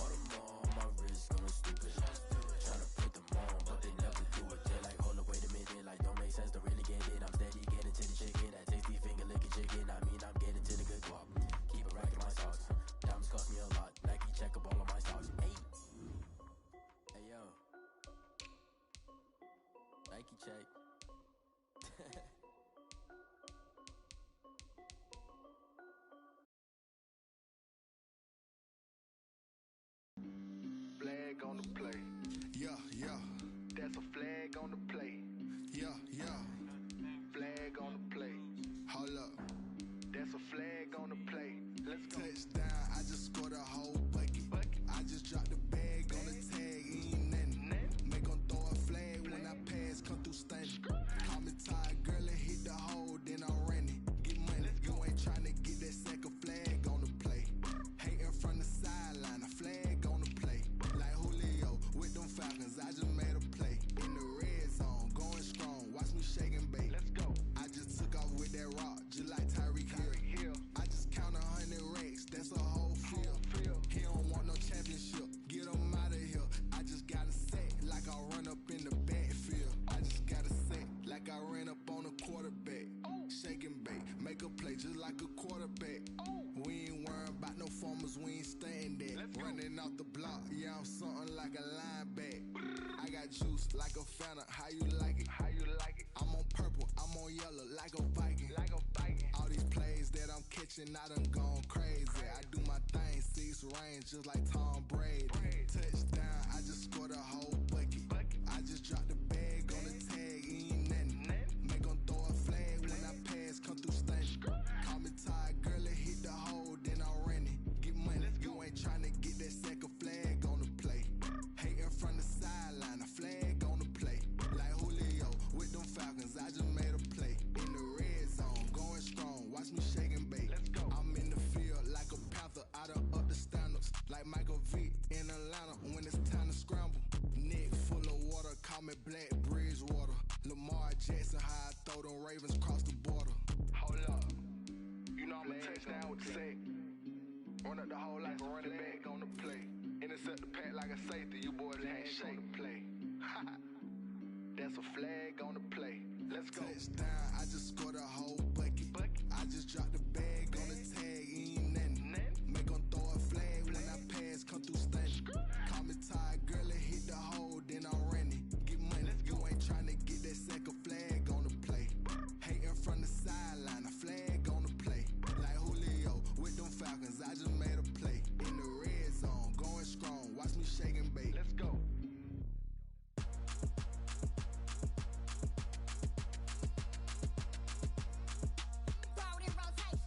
H: All them all, my wrist going stupid. Tryna put them on, but they never do it. They're like, hold up, wait a minute, like don't make sense, don't really get it. I'm steady getting to the chicken, that tasty finger licking chicken. I mean, I'm getting to the good guap. Keep a rack in my socks. Diamonds cost me a lot. Nike check up all of my stocks. Hey yo, Nike check.
A: Flag on the play.
B: Yeah.
A: That's a flag on the play.
B: Yeah.
A: Flag on the play.
B: Hold up.
A: That's a flag on the play. Let's go.
B: Touchdown, I just scored a whole bucket. I just dropped the bag on the tag, ain't nothing. Make 'em throw a flag when I pass, come through stunning. Call me tired, girl, and hit the hole, then I'm running. Get money, you ain't tryna get that second flag on the play. Hating from the sideline, a flag on the play. Like Julio with them Falcons, I just made a play. In the red zone, going strong, watch me shake and bake.
A: Let's go.
B: I just took off with that rock, just like Tyreek Hill. I just count 100 racks, that's a whole field. He don't want no championship, get him out of here. I just got a set, like I run up in the backfield. I just got a set, like I ran up on a quarterback. Shake and bake, make a play just like a quarterback. We ain't worrying about no formers, we ain't staying there. Running off the block, yeah, I'm something like a lineback. I got juice like a Fanta, how you like it? I'm on purple, I'm on yellow, like a Viking. All these plays that I'm catching, I done gone crazy. I do my thing, 6 range, just like Tom Brady. Touchdown, I just scored a whole bucket. I just dropped the bag on the tag, ain't nothing. Make 'em throw a flag when I pass, come through stunning. Call me tired, girl, and hit the hole, then I'm running. Get money, you ain't tryna get that second flag on the play. Hating from the sideline, a flag on the play. Like Julio with them Falcons, I just made a play. In the red zone, going strong, watch me shake and bake. I'm in the field like a Panther, I done up the standards. Like Michael Vick in Atlanta when it's time to scramble. Neck full of water, call me Black Bridgewater. Lamar Jackson, how I throw them Ravens cross the border.
A: Hold up. You know I'm a touchdown with the sack. Run up the hole like a running back on the play. Intercept the pack like a safety. You boys ain't shake the play. That's a flag on the play. Let's go.
B: Touchdown, I just scored a whole bucket. I just dropped the bag on the tag, ain't nothing. Make 'em throw a flag when I pass, come through stunning. Call me tired, girl, and hit the hole, then I'm running. Get money, you ain't tryna get that second flag on the play. Hating from the sideline, a flag on the play. Like Julio with them Falcons, I just made a play. In the red zone, going strong, watch me shake and bake.
A: Let's go.
I: Forward in rotation.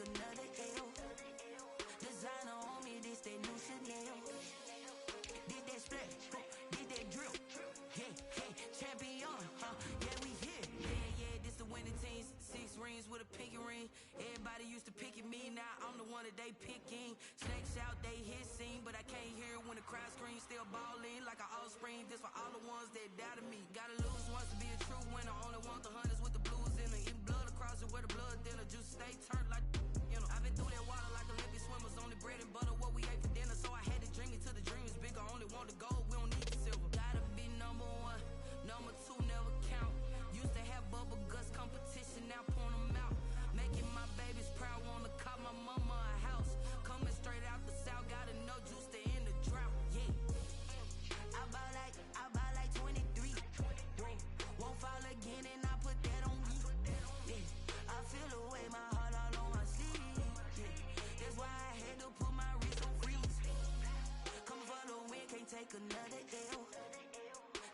H: another L. Designer on me, this that new Chanel. Did that split, did that drill. Yeah, champion, yeah, we here. Yeah, this the winning team. 6 rings with a pinky ring. Everybody used to pick at me, now I'm the one that they picking. Snakes out, they hit scene, but I can't hear it when the crowd screams. Still balling like an offspring. This for all the ones that doubted me. Gotta lose once to be a true winner. Only want the hunters with the blues in it. Eating blood across it where the blood thinner. Juice stay turned like, you know. I've been through that water like Olympic swimmers. Only bread and butter what we ate for dinner. So I had to dream it till the dream is bigger. Only want the gold, we don't need the silver. Gotta be number 1, number 2 never count. Used to have bubble guts competition, now point them out. Making my babies proud, wanna call my mama a house. Coming straight out the south, gotta know juice to end the drought. Yeah, I buy like 23. Won't fall again and I put that on me. Yeah, I feel the way, my heart all on my sleeve. Yeah, that's why I had to put my wrist on freeze. Come for the win, can't take another L.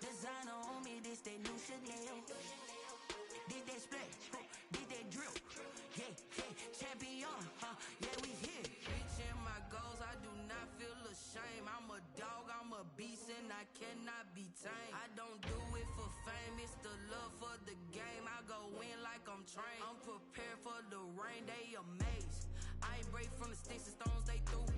H: Designer on me, this that new Chanel. Did that split, did that drill. Yeah, champion, yeah, we here. Reaching my goals, I do not feel ashamed. I'm a dog, I'm a beast, and I cannot be tamed. I don't do it for fame, it's the love for the game. I go in like I'm trained. I'm prepared for the rain, they amazed. I ain't break from the sticks and stones they threw.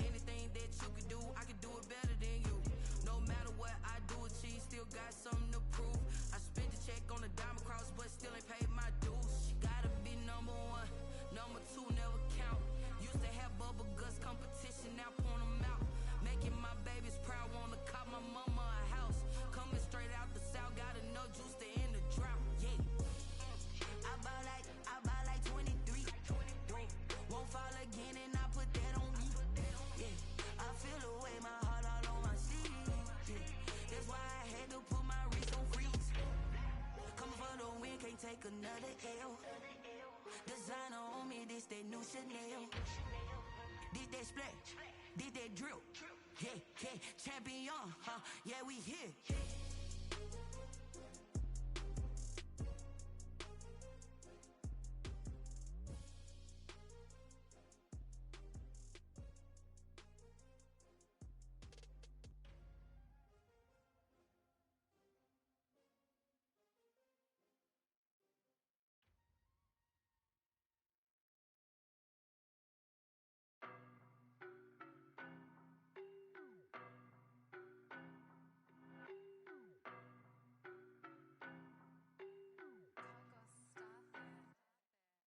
H: Anything that you could do, I could do it better than you. No matter what I do, achieve, still got something to prove. I spent the check on the diamond cross, but still ain't paid my dues. Gotta be number 1, number 2 never count. Used to have bubble guts competition, now point them out. Making my babies proud, wanna call my mama a house. Coming straight out the south, gotta know juice to end the drought. Yeah, I buy like 23. Won't fall again and I put that on me. Yeah, I feel the way, my heart all on my sleeve. Yeah, that's why I had to put my wrist on freeze. Coming for the win, can't take another L. Designer on me, this that new Chanel. Did that split, did that drill. Yeah, champion, yeah, we here.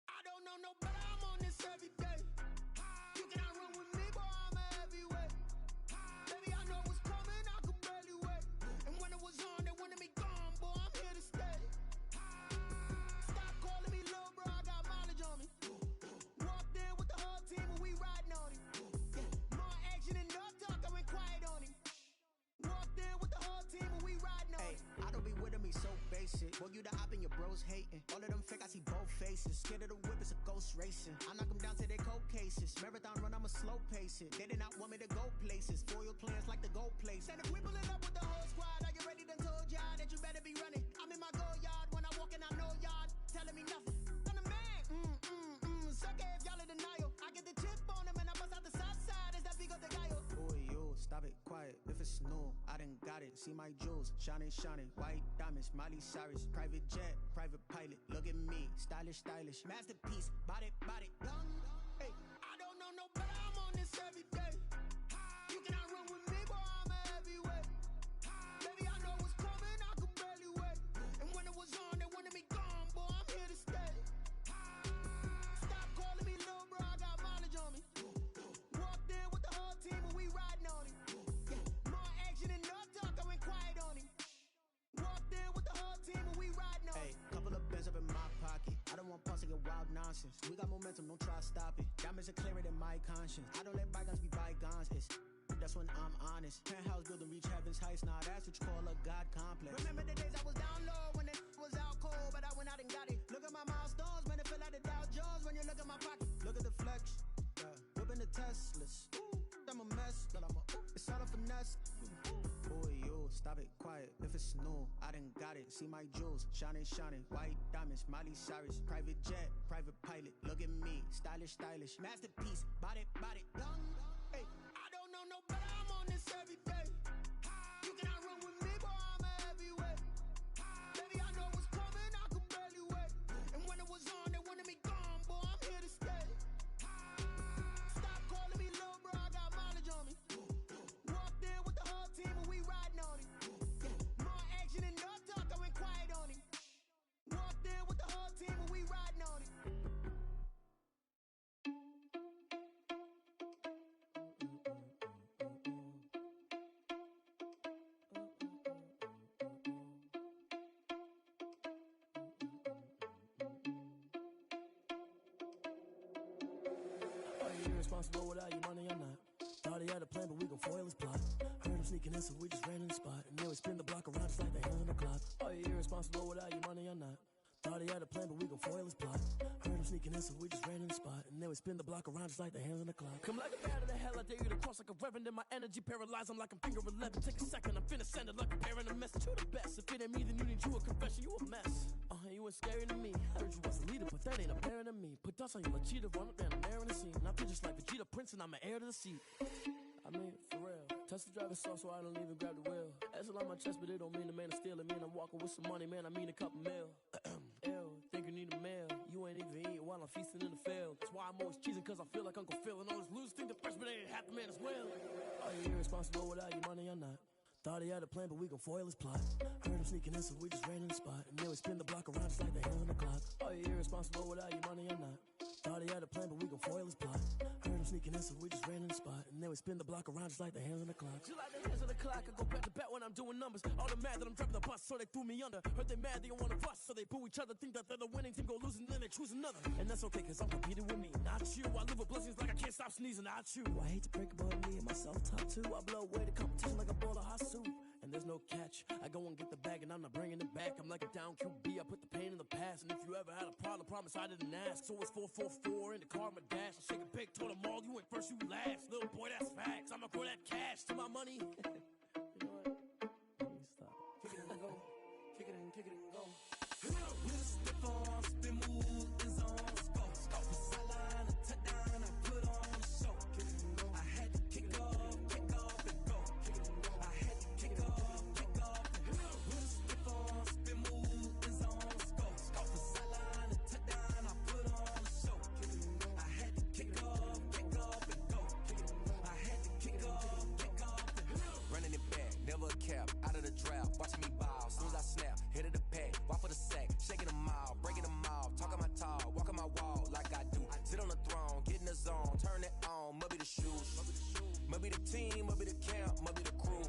B: I don't know no better, I'm on this every day. You cannot run with me, boy, I'm a heavyweight. Baby, I know what's coming, I could barely wait. And when it was on, they wanted me gone, boy, I'm here to stay. Stop calling me little bro, I got mileage on me. Walked in with the whole team and we riding on him. More action and no talk, I went quiet on him. Walked in with the whole team and we riding on him.
I: I don't be with him, he's so basic. Boy, you the op and your bros hating. All of them fake, I see both faces. Scared of the whip, it's a ghost racing. I knock them down to their cold cases. Marathon run, I'ma slow pace it. They did not want me to go places. Foil plans like the gold place. And if we pulling up with the whole squad, I get ready to told y'all that you better be running. I'm in my go yard, when I walk in, I know y'all telling me nothing. I'm the man, sucker if y'all in denial. I get the chip on them and I bust out the south side. Is that big of the guy? Boy, yo, stop it, quiet. If it's new, I done got it. See my jewels, shining, white diamonds, Miley Cyrus, private jet, private pilot. Look at me, stylish, masterpiece, body, young. Hey, I don't know no better, I'm on this every day. You cannot run with me, boy, I'm a heavyweight. Baby, I know what's coming, I could barely wait. And when it was on, they wanted me gone, boy, I'm here to stay. Stop calling me little bro, I got mileage on me. Walked in with the whole team and we riding on him. More action and no talk, I went quiet on him. Walked in with the whole team and we riding on him. Hey, couple of bands up in my pocket. I don't want parts of your wild nonsense. We got momentum, don't try to stop it. Diamonds are clearer than my conscience. I don't let bygones be bygones. That's when I'm honest. Penthouse building, reach heaven's heights. Nah, that's what you call a God complex. Remember the days I was down low when it was out cold, but I went out and got it. Look at my milestones, man, it feel like the Dow Jones when you look at my pocket. Look at the flex, whipping the Teslas. I'm a mess, but it's all a finesse. Boy, yo, stop it, quiet. If it's new, I done got it. See my jewels, shining, shining. White diamonds, Miley Cyrus. Private jet, private pilot. Look at me, stylish, stylish. Masterpiece, body, body, young. Hey, I don't know no better. I'm on this every day. You cannot run with me, boy. I'm a heavyweight. Baby, I know what's coming. I could barely wait. And when it was on, they wanted me gone, boy. I'm here to stay. Stop calling me little bro. I got mileage on me. Walked in with the whole team and we riding on it. More action and no talk. I went quiet on it. Walked in with the whole team and we riding on it.
C: Are you irresponsible without your money or not? Thought he had a plan, but we gon' foil his plot. Heard him sneaking in, so we just ran in the spot. And then we spin the block around just like the hands on the clock. Are you irresponsible without your money or not? Thought he had a plan, but we gon' foil his plot. Heard him sneaking in, so we just ran in the spot. And then we spin the block around just like the hands on the clock. Come like a bat of the hell, I dare you to cross like a reverend. In my energy paralyzed, I'm like I'm finger 11. Take a second, I'm finna send it like a parent a message. You the best, if it ain't me, then you need you a confession. You a mess, you ain't scary to me. I heard you was a leader, but that ain't apparent to me. Put dust on you like cheetah, run up down the air in the scene. I feel just like Vegeta Prince and I'm an heir to the seat. I mean, for real. Touch the driver's sauce so I don't even grab the wheel. That's on my chest, but it don't mean the man is stealing. Man, I'm walking with some money, man, I mean a couple mil. Ew, think you need a meal. You ain't even eating while I'm feasting in the field. That's why I'm always cheesing, cause I feel like Uncle Phil. And all this losers think the freshman ain't half the man as well. Are you irresponsible without your money or not? Thought he had a plan, but we gon' foil his plot. Heard him sneaking in, so we just ran in the spot. And then we spin the block around just like the hands on the clock. Are you irresponsible without your money or not? Thought he had a plan, but we gon' foil his plot. Heard him sneaking in, so we just ran in the spot. And then we spin the block around just like the hands on the clock. Just like the hands on the clock, I go back to back when I'm doing numbers. All the mad that I'm driving the bus, so they threw me under. Heard they mad, they don't wanna bust, so they boo each other. Think that they're the winning team, go losing, then they choose another. And that's okay, cause I'm competing with me, not you. I live with blessings like I can't stop sneezing, not you. I hate to break it, but me and myself top two. I blow away the competition like a bowl of hot soup. And there's no catch. I go and get the bag and I'm not bringing it back. I'm like a down QB, I put the pain in the past. And if you ever had a problem, promise I didn't ask. So it's 444 in the car, my dash. I shake a big, told them all, you ain't first, you last. Little boy, that's facts. I'ma throw that cash to my money. You know what? Let me stop. Kick it and go. Kick it and go.
J: With a stiff arm, spin move, is on scope. Scope is sideline, a touchdown, I put on a show. I had to kick off and go. I had to kick off and go. With a stiff arm, spin move, is on scope. Scope is sideline, a touchdown, I put on a show. I had to kick off and go. I had to kick off and go.
D: Running it back, never a cap, out of the drought, watching me ball, soon as I snap, hit of the pack, walk for the sack, shaking them all, breaking them off, talking my talk, walking my wall like I do, sit on the throne, get in the zone, turn it on, must be the shoes, must be the team, must be the camp, must be the crew,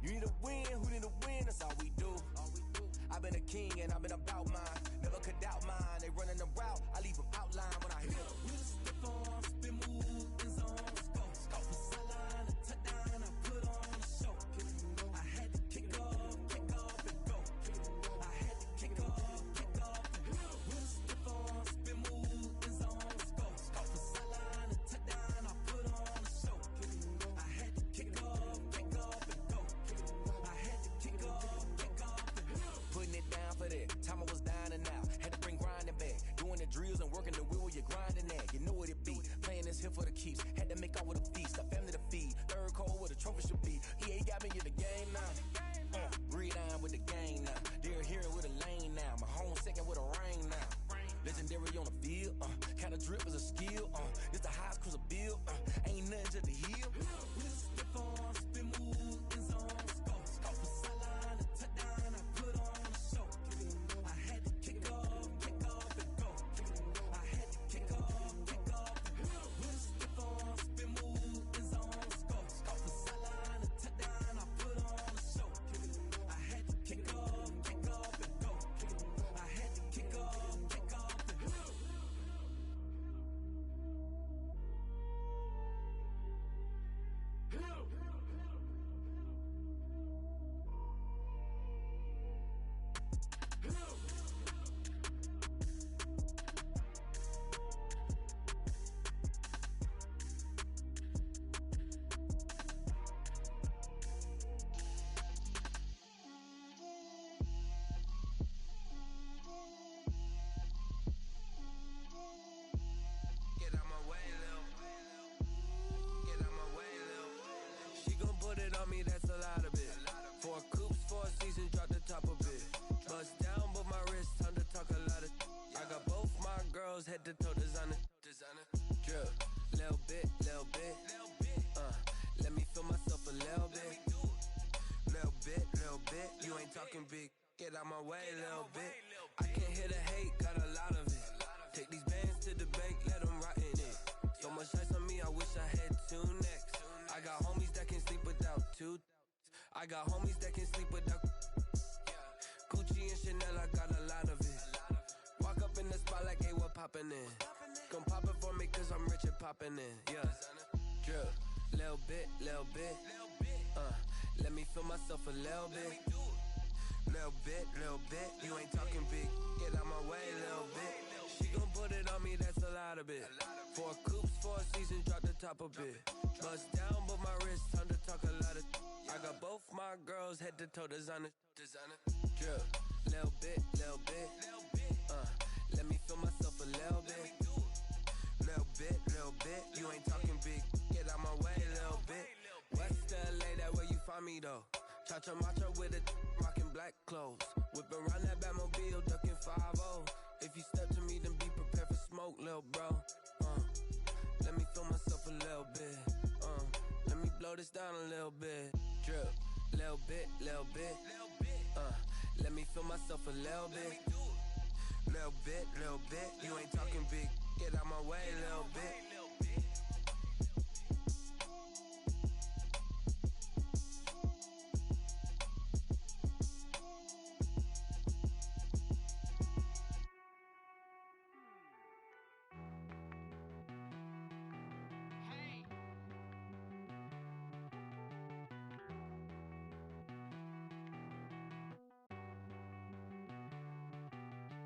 D: you need a win, who need a win, that's all we do, I've been a king and I've been about mine, never could doubt mine, they running the route, I leave them outline when I hit them.
J: With a stiff arm, spin move, is on scope. Scope is sideline, a touchdown, I put on a show. I had to kick off and go. I had to kick off and go. With a stiff arm, spin move, is on scope. Scope is sideline, a touchdown, I put on a show. I had to kick off and go. I had to kick off and go.
D: Putting it down for that. Time I was dying and out. Had to bring grinding back. Doing the drills and working the wheel where you're grinding at. You know what it be. Playing this here for the keeps. Had to make out with a feast. A family to feed. Third cold where the trophy should be. EA got me in the game now. Breed on with the game now. They're here with a lane now. My home second with a rain now. Legendary on the field. Kind of drip is a skill. It's the highest cruiser bill. Ain't nothing to the hill.
J: With a stiff arm, spin move, is on scope. Scope is sideline, a touchdown, I put on a show. I had to kick off and go. I had to kick off and go. With a stiff arm, spin move, is on scope. Scope is sideline, a touchdown, I put on a show. I had to kick off and go. I had to kick off and go.
D: head to toe designer. Drip, little bit. Let me feel myself a little bit. Little bit. You ain't talking big. Get out my way, little bit. I can't hear the hate, got a lot of it. Take these bands to the bank, let them rot in it. So much ice on me, I wish I had two necks. I got homies that can sleep without two. I got homies that can sleep without Gucci and Chanel, I got a lot of it. Walk up in the spot like, hey, what poppin' in? Come pop it for me, cause I'm rich and poppin' in. Yeah, drip, little bit. Let me feel myself a little bit. Little bit. You ain't talking big. Get out my way, little bit. She gon' put it on me, that's a lot of it. 4 coops, 4 seasons, drop the top a bit. Bust down, but my wrist, time to talk a lot of. I got both my girls head to toe designer. Drip, little bit. Let me feel myself a little bit. Little bit. You ain't talking big. Get out my way, little bit. West LA, that where you find me though. Cha-cha macha with a rockin' black clothes. Whip around that Batmobile, ducking 5-0. If you step to me, then be prepared for smoke, lil' bro. Let me feel myself a little bit. Let me blow this down a little bit. Drip, little bit. Let me feel myself a little bit. Little bit. You ain't talking big. Get out my way, little bit.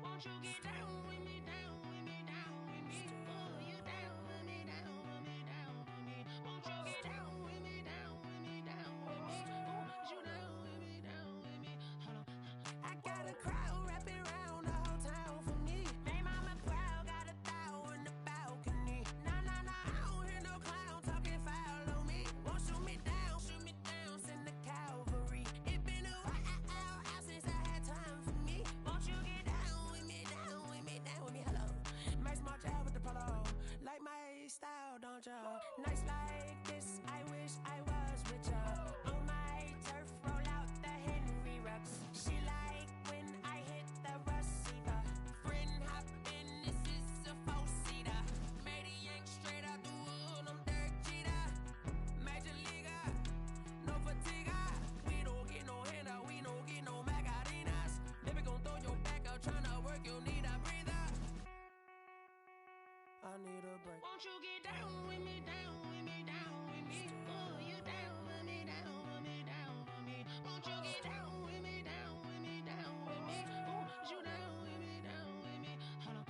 K: Won't you get down with me, down with me, down with me? Oh, you down with me, down with me, down with me. Won't you get down with me, down with me, down with me? Oh, you down with me, down with me? Hold on. I got a crowd wrapping around the whole town for me. They mama proud, got a thou in the balcony. Nah, I don't hear no clown talking foul on me. Won't shoot me down, send the cavalry. It been a while since I had time for me. Won't you get down with me, down with me, down with me? Hello. Max March out with the polo. Like my style, don't y'all? Nights like this, I wish I was with y'all. On my turf, roll out the Henry Rux. She like when I hit the receiver. Friend hop in, this is a 4-seater. Made a yank straight out the wood, I'm Derek Jeter. Major leaguer, no fatigue. We don't get no handout, we don't get no Macarinas. Never gon' throw your back out, tryna work, you need a breather. I need a break. Won't you get down with me, down with me, down with me? Oh, you down with me, down with me, down with me? Won't you get down with me, down with me, down with me? Oh, you down with me, down with me? Hold on.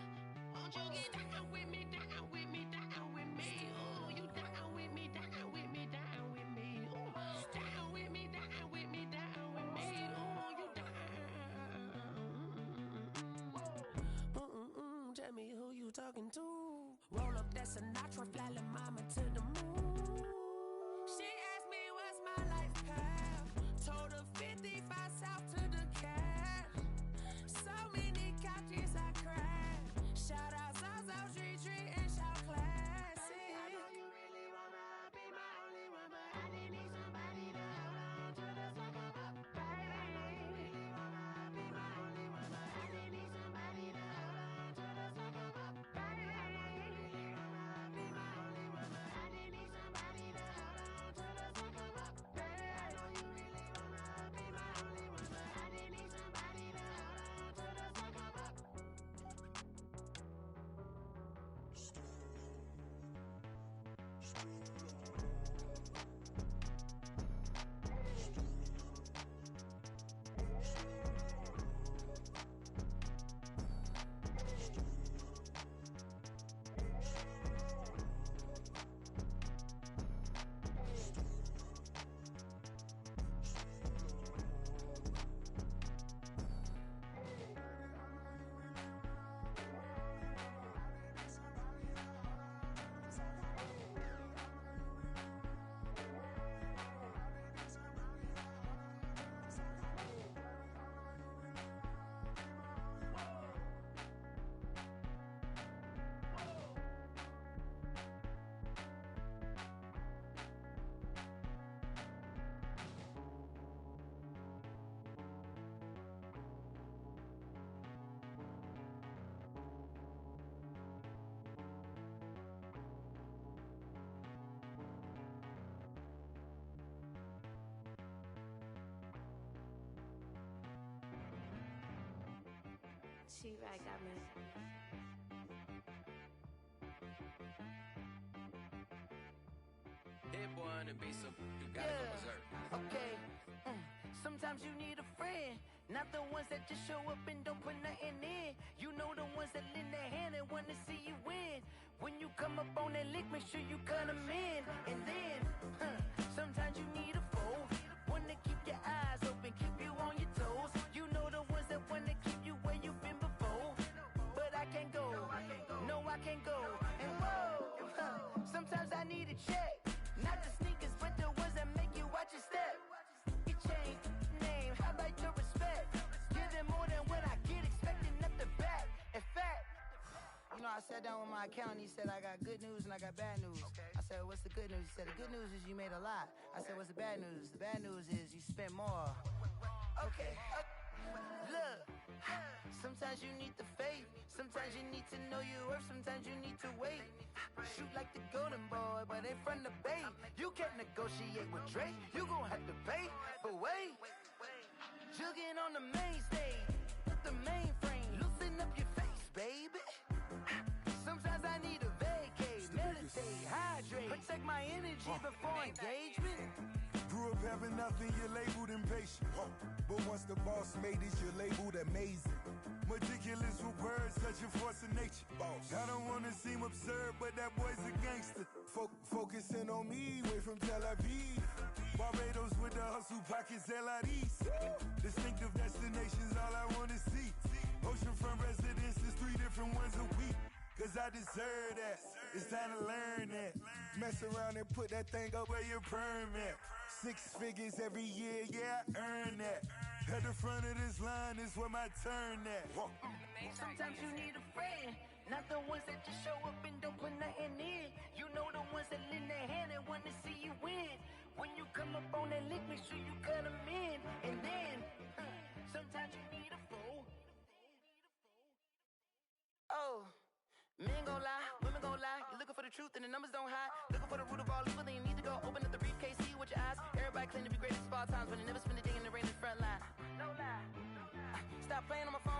K: Won't you get down with me, down with me, down with me? Oh, you down with me, down with me, down with me? Oh, down with me, down with me, down with me? Oh, you down. Tell me who you talking to. Roll up that Sinatra, fly la mama to the moon. She asked me what's my life path. Told her 55 south to the cat. So many couches I cried. Shout out South Street and shout classy. I know you really wanna be my only one, but I didn't need somebody to hold on to the second up. Baby, I know you really wanna be my only one, but I didn't need somebody to hold on to the second up. Baby, I know you really wanna be my only one, but I didn't need T-Rag got me.
D: Hit boy on the beat, so you gotta go berserk.
L: Okay. Sometimes you need a friend, not the ones that just show up and don't put nothing in. You know the ones that lend their hand and want to see you win. When you come up on that lick, make sure you cut them in. And then, sometimes you need a foe, one to keep your eyes open, keep you on your toes. You know the ones that want to keep you where you've been before. But I can't go, no I can't go. And whoa, sometimes I need a check. Not the sneakers, but the ones that make you watch your step. Your chain, name, how about your respect? Give them more than what I get, expecting nothing back. In fact, you know, I sat down with my accountant, he said I got good news and I got bad news. I said, what's the good news? He said, the good news is you made a lot. I said, what's the bad news? The bad news is you spent more. Okay, look, sometimes you need the faith, sometimes you need to know your worth, sometimes you need to wait. Shoot like the golden boy, but they from the bay. You can't negotiate with Drake, you gon' have to pay. But wait, jugging on the main stage, the mainframe, loosen up your face, baby. Sometimes I need a vacate, meditate, hydrate, protect my energy before engagement.
M: Grew up having nothing, you're labeled impatient. But once the boss made it, you're labeled amazing. Meticulous with words, such a force of nature. I don't wanna seem absurd, but that boy's a gangster. Focusing on me, way from Tel Aviv. Barbados with the hustle pockets, LIDs. Distinctive destinations, all I wanna see. Oceanfront residences, 3 different ones a week. Cause I deserve that, it's time to learn that. Mess around and put that thing up where your permit. 6 figures every year, yeah, I earn that. At the front of this line is where my turn at.
L: Sometimes you need a friend, not the ones that just show up and don't put nothing in. You know the ones that lend their hand and want to see you win. When you come up on that lick, make sure you cut them in. And then, sometimes you need a fool. Oh. Men gon' lie, women gon' lie. You're looking for the truth and the numbers don't hide. Looking for the root of all evil, then you need to go open up the briefcase, see with your eyes. Everybody claim to be greatest of all times, but they never spend a day in the rain in the front line. No lie. Stop playing on my phone.